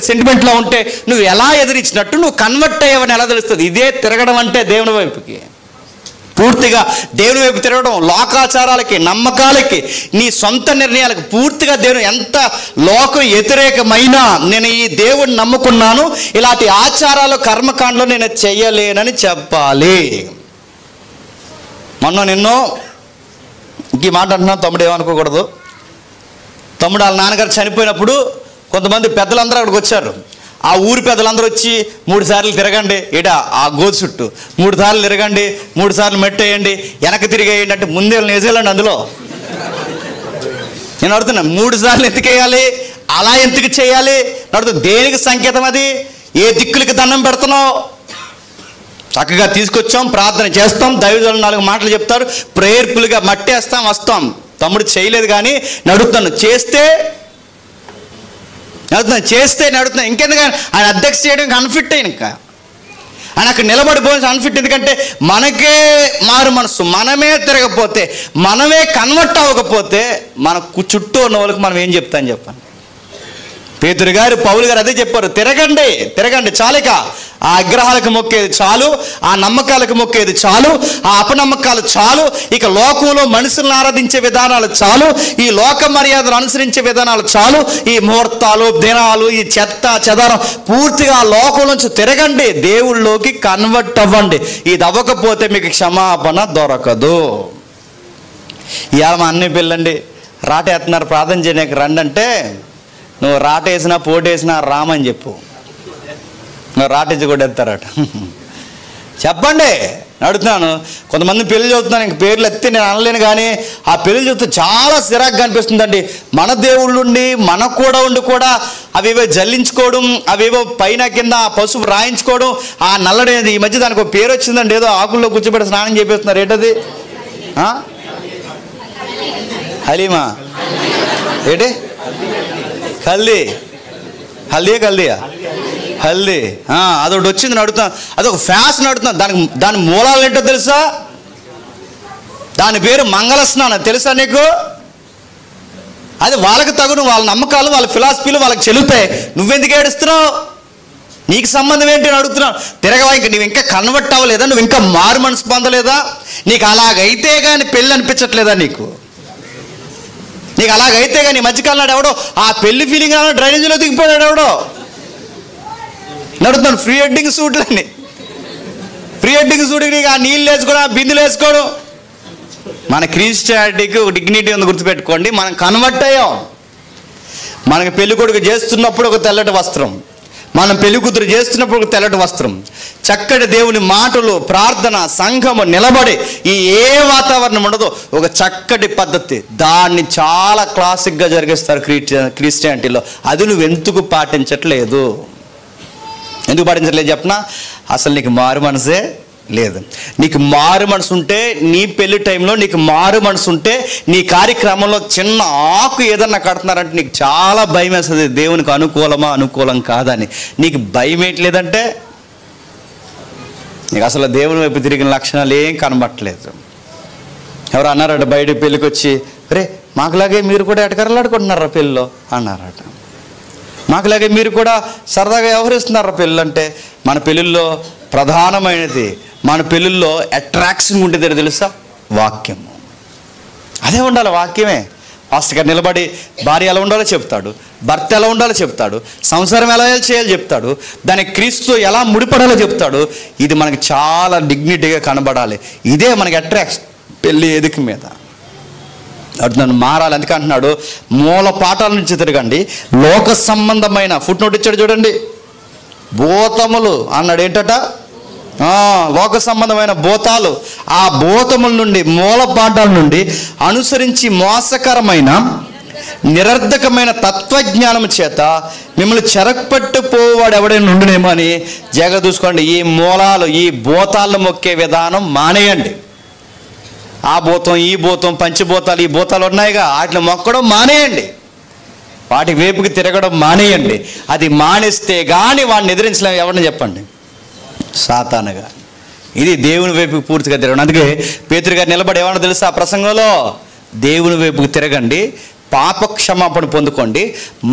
సెంటిమెంట్లో ఉంటే నువ్వు ఎలా ఎదిరించినట్టు, నువ్వు కన్వర్ట్ అయ్యావని ఎలా తెలుస్తుంది? ఇదే తిరగడం అంటే దేవుని వైపుకి, పూర్తిగా దేవుని వైపు తిరగడం. లోకాచారాలకి, నమ్మకాలకి, నీ సొంత నిర్ణయాలకు పూర్తిగా దేవుని ఎంత లోకం వ్యతిరేకమైనా నేను ఈ దేవుడిని నమ్ముకున్నాను, ఇలాంటి ఆచారాలు కర్మకాండలో నేను చెయ్యలేనని చెప్పాలి. నిన్నో ఈ మాట అంటున్నాను, తమ్ముడు ఏమనుకోకూడదు. తమ్ముడు వాళ్ళ నాన్నగారు చనిపోయినప్పుడు కొంతమంది పెద్దలందరూ అక్కడికి వచ్చారు. ఆ ఊరి పెద్దలందరూ వచ్చి 3 సార్లు తిరగండి ఇట ఆ గోధు చుట్టూ, 3 సార్లు తిరగండి, 3 సార్లు మెట్టేయండి, వెనక్కి తిరిగేయండి అంటే ముందే నిజేయాలండి. అందులో నేను అడుగుతున్నా, 3 సార్లు ఎందుకేయాలి, అలా ఎందుకు చేయాలి అడుగుతున్నా. దేనికి సంకేతం అది? ఏ దిక్కులకి దండం పెడుతున్నావు? చక్కగా తీసుకొచ్చాం, ప్రార్థన చేస్తాం, దైవజనులు 4 మాటలు చెప్తారు, ప్రేయర్ఫుల్గా మట్టేస్తాం, వస్తాం. తమ్ముడు చేయలేదు కానీ నడుతున్నాను, చేస్తే నడుతున్నా. ఇంకెందుకని ఆయన అధ్యక్ష చేయడానికి అన్ఫిట్ అయిన, ఇంకా ఆయన అక్కడ నిలబడిపోయి అన్ఫిట్. ఎందుకంటే మనకే మారు మనసు, మనమే తిరగపోతే, మనమే కన్వర్ట్ అవ్వకపోతే మన చుట్టూ ఉన్న వాళ్ళకి మనం ఏం చెప్తామని చెప్పండి. పేతురు గారు, పౌలు గారు అదే చెప్పారు, తిరగండి చాలిక. ఆ విగ్రహాలకు మొక్కేది చాలు, ఆ నమ్మకాలకు మొక్కేది చాలు, ఆ అపనమ్మకాలు చాలు, ఇక లోకంలో మనుషులను ఆరాధించే విధానాలు చాలు, ఈ లోక మర్యాదలు అనుసరించే విధానాలు చాలు, ఈ ముహూర్తాలు, దినాలు, ఈ చెత్త చెదారం పూర్తిగా లోకం నుంచి తిరగండి, దేవుళ్ళలోకి కన్వర్ట్ అవ్వండి. ఇది అవ్వకపోతే మీకు క్షమాపణ దొరకదు. ఇవాళ మా అన్నీ పిల్లండి రాటేస్తున్నారు, ప్రార్థన చేయడానికి రండి అంటే, నువ్వు రాటేసినా పోటేసినా రామని చెప్పు, నువ్వు రాటేసి కూడా ఎత్తారట. చెప్పండి, అడుగుతున్నాను. కొంతమంది పెళ్లి చదువుతున్నాను, ఇంక పేర్లు ఎత్తి నేను అనలేను, కానీ ఆ పెళ్లి చూస్తే చాలా సిరాగ్గా అనిపిస్తుందండి. మన దేవుళ్ళుండి మనకు కూడా ఉండి కూడా అవేవో జల్లించుకోవడం, అవేవో పైన కింద పసుపు రాయించుకోవడం, ఆ నల్లడేది. ఈ మధ్య దానికి ఒక పేరు వచ్చిందండి, ఏదో ఆకుల్లో కూర్చోబెట్టి స్నానం చేపిస్తున్నారు. ఏంటది? హలీమా? ఏంటి? హల్దీ అదొకటి వచ్చింది నడుతున్నాను. అదొక ఫ్యాషన్ నడుతున్నాను. దాని మూలాలు ఏంటో తెలుసా? దాని పేరు మంగళ స్నానం. తెలుసా నీకు? అది వాళ్ళకి తగును, వాళ్ళ నమ్మకాలు, వాళ్ళ ఫిలాసఫీలు వాళ్ళకి చెల్లుతాయి. నువ్వెందుకు ఏడుస్తున్నావు? నీకు సంబంధం ఏంటి అని అడుగుతున్నావు. తిరగవా? ఇంక నువ్వు ఇంకా కన్వర్ట్ అవ్వలేదా? నువ్వు ఇంకా మారు మనసు పొందలేదా? నీకు అలాగైతే కానీ పెళ్ళి అనిపించట్లేదా? నీకు అలాగైతే కానీ మధ్యకాలం నాడు ఎవడో ఆ పెళ్లి ఫీలింగ్ అన్న డ్రైనేజీలో దిగిపోయాడు ఎవడో నడుతున్నాను. ఫ్రీ వెడ్డింగ్ సూట్లని, ఫ్రీ వెడ్డింగ్ సూట్కి నీకు ఆ నీళ్ళు వేసుకోవడం, ఆ బిందులు వేసుకోవడం. మన క్రిస్టియానిటీకి ఒక డిగ్నిటీ ఉంది, గుర్తుపెట్టుకోండి. మనం కన్వర్ట్ అయ్యాం. మనకి పెళ్లి కొడుకు చేస్తున్నప్పుడు ఒక తెల్లటి వస్త్రం, మనం పెళ్లి కూతురు చేస్తున్నప్పుడు ఒక తెల్లటి వస్త్రం, చక్కటి దేవుని మాటలు, ప్రార్థన, సంఘము, నిలబడి ఈ ఏ వాతావరణం ఉండదో ఒక చక్కటి పద్ధతి, దాన్ని చాలా క్లాసిక్గా జరిగిస్తారు క్రిస్టియానిటీలో. అది నువ్వు ఎందుకు పాటించట్లేదు? ఎందుకు పాటించట్లేదు చెప్పనా? అసలు నీకు మారు మనసే లేదు. నీకు మారు మనసు ఉంటే, నీ పెళ్లి టైంలో నీకు మారు మనసు ఉంటే, నీ కార్యక్రమంలో చిన్న ఆకు ఏదన్నా కడుతున్నారంటే నీకు చాలా భయం వేస్తుంది, దేవునికి అనుకూలమా అనుకూలం కాదని. నీకు భయం ఏంటలేదంటే నీకు అసలు దేవుని వైపు తిరిగిన లక్షణాలు ఏం కనబట్టలేదు. ఎవరు అన్నారట బయట పెళ్ళికి వచ్చి, రే మాకులాగే మీరు కూడా ఎటకరలాడుకుంటున్నారా పెళ్ళిలో అన్నారట. మాకులాగే మీరు కూడా సరదాగా వ్యవహరిస్తున్నారా పెళ్ళి అంటే? మన పెళ్ళిళ్ళలో ప్రధానమైనది, మన పెళ్ళిళ్ళలో అట్రాక్షన్ ఉంటుంది తెలుసా? వాక్యము. అదే ఉండాలి, వాక్యమే. పాస్టర్ గారు నిలబడి భార్య ఎలా ఉండాలో చెప్తాడు, భర్త ఎలా ఉండాలో చెప్తాడు, సంసారం ఎలా చేయాలో చెప్తాడు, దానికి క్రీస్తు ఎలా ముడిపడాలో చెప్తాడు. ఇది మనకి చాలా డిగ్నిటీగా కనబడాలి. ఇదే మనకి అట్రాక్షన్ పెళ్ళి ఎదుక మీద. నన్ను మారాలి. అందుకే అంటున్నాడు, మూల పాఠాల నుంచి తిరగండి, లోక సంబంధమైన ఫుట్ నోట్ ఇచ్చాడు చూడండి, భూతములు అన్నాడు. ఏంటట? లోక సంబంధమైన భూతాలు. ఆ భూతముల నుండి, మూల పాఠాల నుండి అనుసరించి మోసకరమైన నిరర్ధకమైన తత్వజ్ఞానం చేత మిమ్మల్ని చెరపట్టుపోవాడు ఎవడైనా ఉండునేమో అని జాగ్రత్త చూసుకోండి. ఈ మూలాలు, ఈ భూతాలను మొక్కే విధానం మానేయండి. ఆ భూతం, ఈ భూతం, పంచభూతాలు, ఈ భూతాలు ఉన్నాయిగా, వాటిని మొక్కడం మానేయండి. వాటి వైపుకి తిరగడం మానేయండి. అది మానేస్తే కానీ వాడిని ఎదిరించలేము. ఎవరిని చెప్పండి? సాతానుగా. ఇది దేవుని వైపుకి పూర్తిగా తిరగడం. అందుకే పేతురు గారు నిలబడి ఏమన్నా తెలుసా ఆ ప్రసంగంలో? దేవుని వైపుకి తిరగండి, పాప క్షమాపణ పొందుకోండి,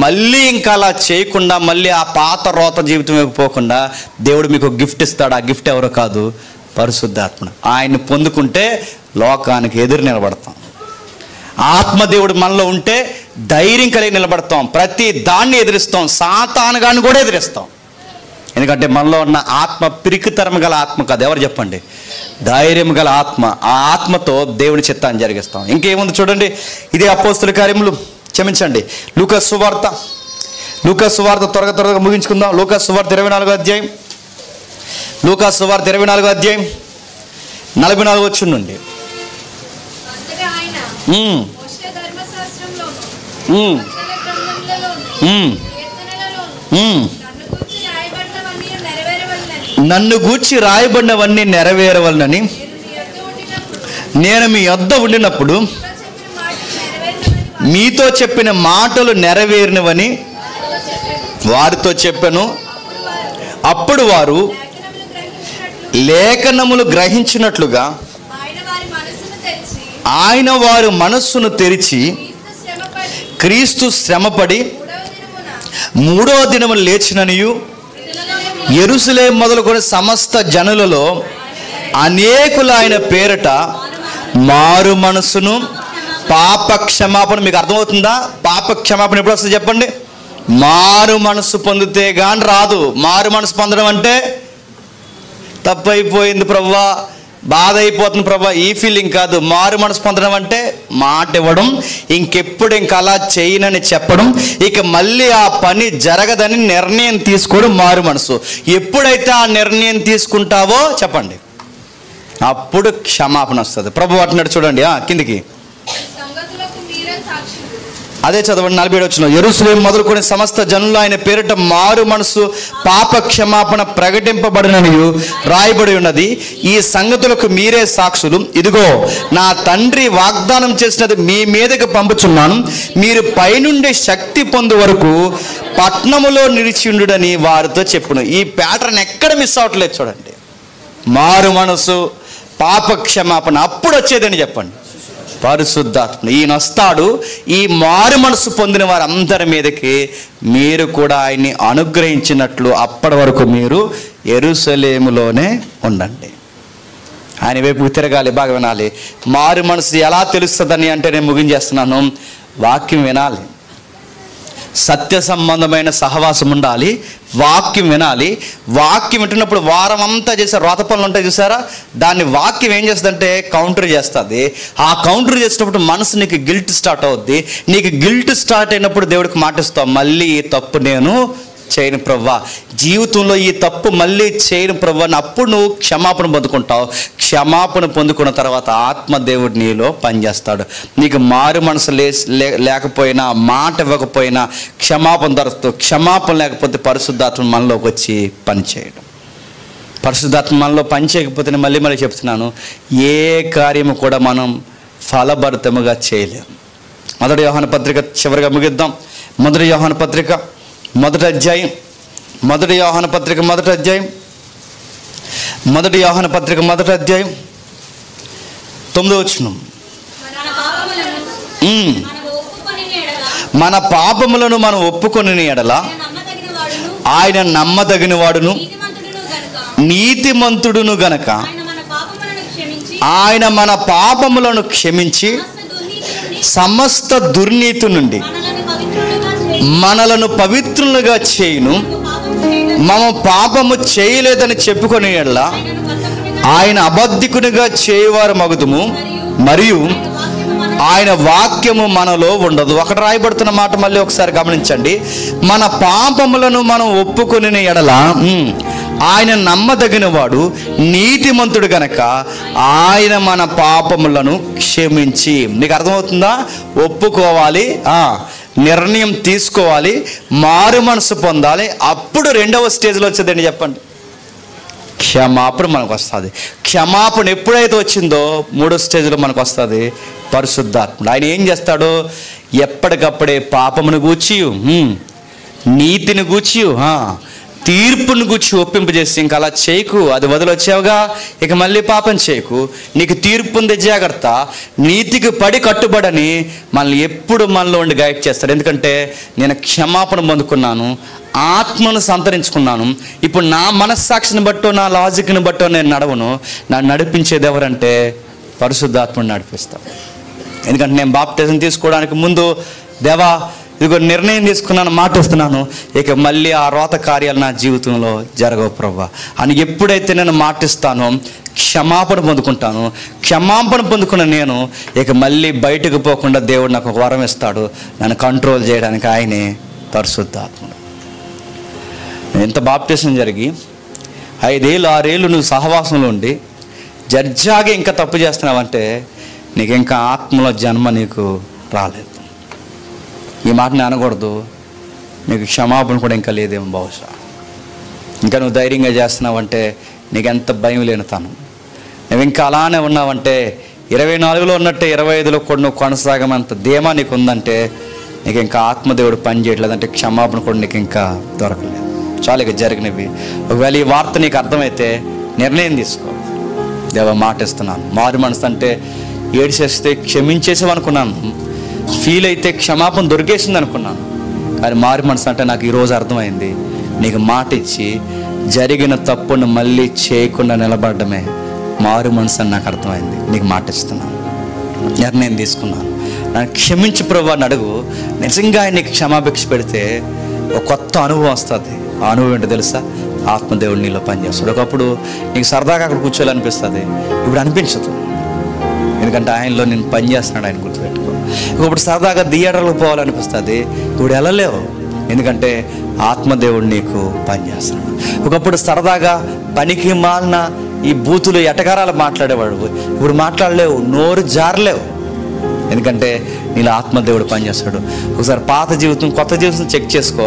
మళ్ళీ ఇంకా అలా చేయకుండా, మళ్ళీ ఆ పాత రోత జీవితం వైపు పోకుండా దేవుడు మీకు గిఫ్ట్ ఇస్తాడు. ఆ గిఫ్ట్ ఎవరో కాదు, పరిశుద్ధాత్మ. ఆయన్ని పొందుకుంటే లోకానికి ఎదురు నిలబడతాం. ఆత్మదేవుడు మనలో ఉంటే ధైర్యం కలిగి నిలబడతాం, ప్రతి దాన్ని ఎదిరిస్తాం, సాతానుగాన్ని కూడా ఎదిరిస్తాం. ఎందుకంటే మనలో ఉన్న ఆత్మ పిరికితరం గల ఆత్మ కాదు. ఎవరు చెప్పండి? ధైర్యం గల ఆత్మ. ఆ ఆత్మతో దేవుని చిత్తాన్ని జరిగిస్తాం. ఇంకేముంది చూడండి, ఇదే అపోస్తుల కార్యములు, క్షమించండి, లూకా సువార్త లూకా సువార్త త్వరగా ముగించుకుందాం. లూకా సువార్త 24వ అధ్యాయం, లూకా సువార్త 24వ అధ్యాయం 44 వచనం నుండి. నన్ను గూర్చి రాయబడినవన్నీ నెరవేరవలనని నేను మీ యొద్ద ఉండినప్పుడు మీతో చెప్పిన మాటలు నెరవేరినవని వారితో చెప్పాను. అప్పుడు వారు లేఖనములు గ్రహించినట్లుగా ఆయన వారి మనస్సును తెరిచి క్రీస్తు శ్రమపడి 3వ దినము లేచిననియు యెరూషలేము మొదలుకొని సమస్త జనులలో అనేకులు ఆయన పేరట మారు మనసును పాప క్షమాపణ. మీకు అర్థమవుతుందా? పాప క్షమాపణ ఎప్పుడు వస్తుంది చెప్పండి? మారు మనసు పొందితే గాని రాదు. మారు మనసు పొందడం అంటే తప్పు అయిపోయింది ప్రభువా, బాధ అయిపోతుంది ప్రభువా, ఈ ఫీలింగ్ కాదు. మారు మనసు పొందడం అంటే మాట ఇవ్వడం, ఇంకెప్పుడు అలా చేయనని చెప్పడం, ఇక మళ్ళీ ఆ పని జరగదని నిర్ణయం తీసుకోవడం మారు మనసు. ఎప్పుడైతే ఆ నిర్ణయం తీసుకుంటావో చెప్పండి, అప్పుడు క్షమాపణ వస్తుంది. ప్రభు అంటున్నాడు చూడండి కిందికి, అదే చదవండి 47వ వచనం. యెరూషలేము మొదలుకొని సమస్త జనులు ఆయన పేరిట మారు మనసు పాప క్షమాపణ ప్రకటింపబడిననియు రాయబడి ఉన్నది. ఈ సంగతులకు మీరే సాక్షులు. ఇదిగో నా తండ్రి వాగ్దానం చేసినది మీ మీదకి పంపుచున్నాను. మీరు పైనుండి శక్తి పొందు వరకు పట్నములో నిలిచిండుడని వారితో చెప్పును. ఈ ప్యాటర్న్ ఎక్కడ మిస్ అవట్లేదు చూడండి. మారు మనసు పాప క్షమాపణ అప్పుడు వచ్చేదని చెప్పండి, పరిశుద్ధాత్మ. ఈయన వస్తాడు. ఈ మారు మనసు పొందిన వారందరి మీదకి మీరు కూడా ఆయన్ని అనుగ్రహించినట్లు అప్పటి వరకు మీరు యెరూషలేములోనే ఉండండి. ఆయన వైపు తిరగాలి. బాగా వినాలి. మారు మనసు ఎలా తెలుస్తుందని అంటే నేను ముగించేస్తున్నాను. వాక్యం వినాలి, సత్య సంబంధమైన సహవాసం ఉండాలి, వాక్యం వినాలి. వాక్యం వింటున్నప్పుడు వారం అంతా చేసే రోత పనులు ఉంటాయి చూసారా, దాన్ని వాక్యం ఏం చేస్తుందంటే కౌంటర్ చేస్తుంది. ఆ కౌంటర్ చేసినప్పుడు మనసు నీకు గిల్ట్ స్టార్ట్ అవుద్ది. నీకు గిల్ట్ స్టార్ట్ అయినప్పుడు దేవుడికి మాటిస్తావు, మళ్ళీ ఈ తప్పు నేను చేయను ప్రవ్వా, జీవితంలో ఈ తప్పు మళ్ళీ చేయను ప్రవ్వా. అప్పుడు నువ్వు క్షమాపణ పొందుకుంటావు. క్షమాపణ పొందుకున్న తర్వాత ఆత్మదేవుడు నీలో పనిచేస్తాడు. నీకు మారు మనసు లేకపోయినా, మాట ఇవ్వకపోయినా క్షమాపణ దొరుకుతూ, క్షమాపణ లేకపోతే పరిశుద్ధాత్మ మనలోకి వచ్చి పనిచేయడం. పరిశుద్ధాత్మ మనలో పని చేయకపోతే మళ్ళీ చెప్తున్నాను, ఏ కార్యము కూడా మనం ఫలభరితముగా చేయలేము. మొదటి యోహాను పత్రిక చివరిగా ముగిద్దాం. మొదటి యోహాను పత్రిక మొదటి అధ్యాయం, మొదటి యోహాను పత్రిక మొదటి అధ్యాయం, మొదటి యోహాను పత్రిక మొదటి అధ్యాయం 9వ వచనం. మన పాపములను మనం ఒప్పుకొని ఎడల ఆయన నమ్మదగిన వాడును నీతిమంతుడును గనక ఆయన మన పాపములను క్షమించి సమస్త దుర్నీతి నుండి మనలను పవిత్రులుగా చేయును. మమ పాపము చేయలేదని చెప్పుకొని ఎడల ఆయన అబద్ధికునిగా చేయవారు మగుదుము, మరియు ఆయన వాక్యము మనలో ఉండదు. అక్కడ రాయబడుతున్న మాట మళ్ళీ ఒకసారి గమనించండి. మన పాపములను మనం ఒప్పుకొని ఎడల ఆయన నమ్మదగిన వాడు నీతిమంతుడు గనక ఆయన మన పాపములను క్షమించి. నీకు అర్థమవుతుందా? ఒప్పుకోవాలి, నిర్ణయం తీసుకోవాలి, మారు మనసు పొందాలి. అప్పుడు 2వ స్టేజ్లో వచ్చేదండి చెప్పండి, క్షమాపణ మనకు వస్తుంది. క్షమాపణ ఎప్పుడైతే వచ్చిందో 3వ స్టేజ్లో మనకు వస్తుంది పరిశుద్ధాత్ముడు. ఆయన ఏం చేస్తాడు? ఎప్పటికప్పుడే పాపమును గూర్చి, నీతిని గూర్చి, తీర్పును గూర్చి ఒప్పింపజేసి, ఇంకా అలా చేయకు, అది వదిలొచ్చావుగా, ఇక మళ్ళీ పాపం చేయకు, నీకు తీర్పు ఉంది జాగ్రత్త, నీతికి పడి కట్టుబడని మనల్ని ఎప్పుడు మనలో ఉండి గైడ్ చేస్తాడు. ఎందుకంటే నేను క్షమాపణ పొందుకున్నాను, ఆత్మను సంతరించుకున్నాను. ఇప్పుడు నా మనస్సాక్షిని బట్టో నా లాజిక్ని బట్టో నేను నడవను. నన్ను నడిపించేది ఎవరంటే పరిశుద్ధాత్మను నడిపిస్తాను. ఎందుకంటే నేను బాప్టిజం తీసుకోవడానికి ముందు, దేవా ఇదిగో నిర్ణయం తీసుకున్నాను, మాటిస్తున్నాను, ఇక మళ్ళీ ఆ రోత కార్యాలు నా జీవితంలో జరగవు ప్రభువా అని ఎప్పుడైతే నేను మాటిస్తానో క్షమాపణ పొందుకుంటాను. క్షమాపణ పొందుకున్న నేను ఇక మళ్ళీ బయటకు పోకుండా దేవుడు నాకు ఒక వరం ఇస్తాడు, నన్ను కంట్రోల్ చేయడానికి ఆయనే పరిశుద్ధాత్ముడు. ఎంత బాప్టిజం జరిగి 5 ఏళ్ళు 6 ఏళ్ళు నువ్వు సహవాసంలో ఉండి జడ్జాగా ఇంకా తప్పు చేస్తున్నావంటే నీకు ఇంకా ఆత్మలో జన్మ నీకు రాలేదు. ఈ మాటని అనకూడదు. నీకు క్షమాపణ కూడా ఇంకా లేదేమో బహుశా. ఇంకా నువ్వు ధైర్యంగా చేస్తున్నావంటే నీకు ఎంత భయం లేనితనం. నువ్వు ఇంకా అలానే ఉన్నావంటే 24లో ఉన్నట్టే 25లో కూడా నువ్వు కొనసాగమంత ధీమా నీకు ఉందంటే నీకు ఇంకా ఆత్మదేవుడు పని చేయట్లేదు, అంటే క్షమాపణ కూడా నీకు ఇంకా దొరకలేదు. చాలా ఇక జరిగినవి. ఒకవేళ ఈ వార్త నీకు అర్థమైతే నిర్ణయం తీసుకో. దేవా మాట ఇస్తున్నాను, మారు మనసు అంటే ఏడ్చేస్తే క్షమించేసామనుకున్నాను, ఫీల్ అయితే క్షమాపణ దొరికేసింది అనుకున్నాను. కానీ మారు మనసు అంటే నాకు ఈరోజు అర్థమైంది, నీకు మాట ఇచ్చి జరిగిన తప్పును మళ్ళీ చేయకుండా నిలబడమే మారు మనసు అని నాకు అర్థమైంది. నీకు మాట ఇస్తున్నాను, నిర్ణయం తీసుకున్నాను, నన్ను క్షమించు ప్రభువా అని అడుగు. నిజంగా నీకు క్షమాభిక్ష పెడితే ఒక కొత్త అనుభవం వస్తుంది. ఆ అనుభవం ఏంటో తెలుసా? ఆత్మదేవుడు నీలో పనిచేస్తాడు. ఒకప్పుడు నీకు సరదాగా అక్కడ కూర్చోవాలనిపిస్తుంది, ఇప్పుడు అనిపించదు. ఎందుకంటే ఆయనలో నేను పని చేస్తున్నాడు, ఆయన గుర్తుపెట్టుకో. ఇప్పుడు సరదాగా థియేటర్లో పోవాలనిపిస్తుంది, ఇప్పుడు వెళ్ళలేవు. ఎందుకంటే ఆత్మదేవుడు నీకు పని చేస్తున్నాడు. ఒకప్పుడు సరదాగా పనికి మాలిన ఈ బూతులు ఎటకారాలు మాట్లాడేవాడు, ఇప్పుడు మాట్లాడలేవు, నోరు జారలేవు. ఎందుకంటే నీలో ఆత్మదేవుడు పనిచేస్తాడు. ఒకసారి పాత జీవితం కొత్త జీవితం చెక్ చేసుకో.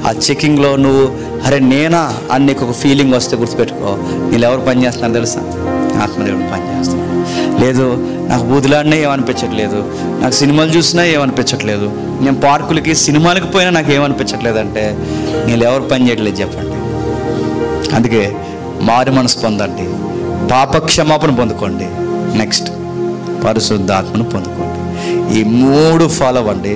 ఆ చెకింగ్లో నువ్వు అరే నేనా అని నీకు ఒక ఫీలింగ్ వస్తే గుర్తుపెట్టుకో, నీళ్ళు ఎవరు పని చేస్తున్నారు తెలుసా? ఆత్మదేవుడు పనిచేస్తాడు. లేదు నాకు బూతులాడినా ఏమనిపించట్లేదు, నాకు సినిమాలు చూసినా ఏమనిపించట్లేదు, నేను పార్కులకి సినిమాలకు పోయినా నాకు ఏమనిపించట్లేదు అంటే నీళ్ళు ఎవరు పని చేయట్లేదు చెప్పండి. అందుకే మారు మనసు పొందండి, పాపక్షమాపణ పొందుకోండి, నెక్స్ట్ పరిశుద్ధాత్మను పొందుకోండి. ఈ 3 ఫాలో అవ్వండి.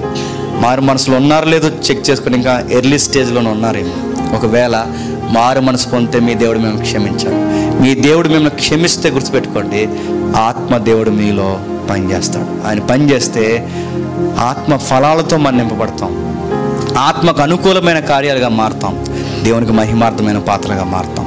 మారు మనసులో ఉన్నారో లేదో చెక్ చేసుకుని, ఇంకా ఎర్లీ స్టేజ్లోనే ఉన్నారేమో. ఒకవేళ మారు మనసు పొందితే మీ దేవుడు మేము క్షమించాడు. మీ దేవుడు మిమ్మల్ని క్షమిస్తే గుర్తుపెట్టుకోండి, ఆత్మ దేవుడు మీలో పనిచేస్తాడు. ఆయన పనిచేస్తే ఆత్మ ఫలాలతో మనం నింపబడతాం, ఆత్మకు అనుకూలమైన కార్యాలుగా మారుతాం, దేవునికి మహిమార్థమైన పాత్రగా మారుతాం.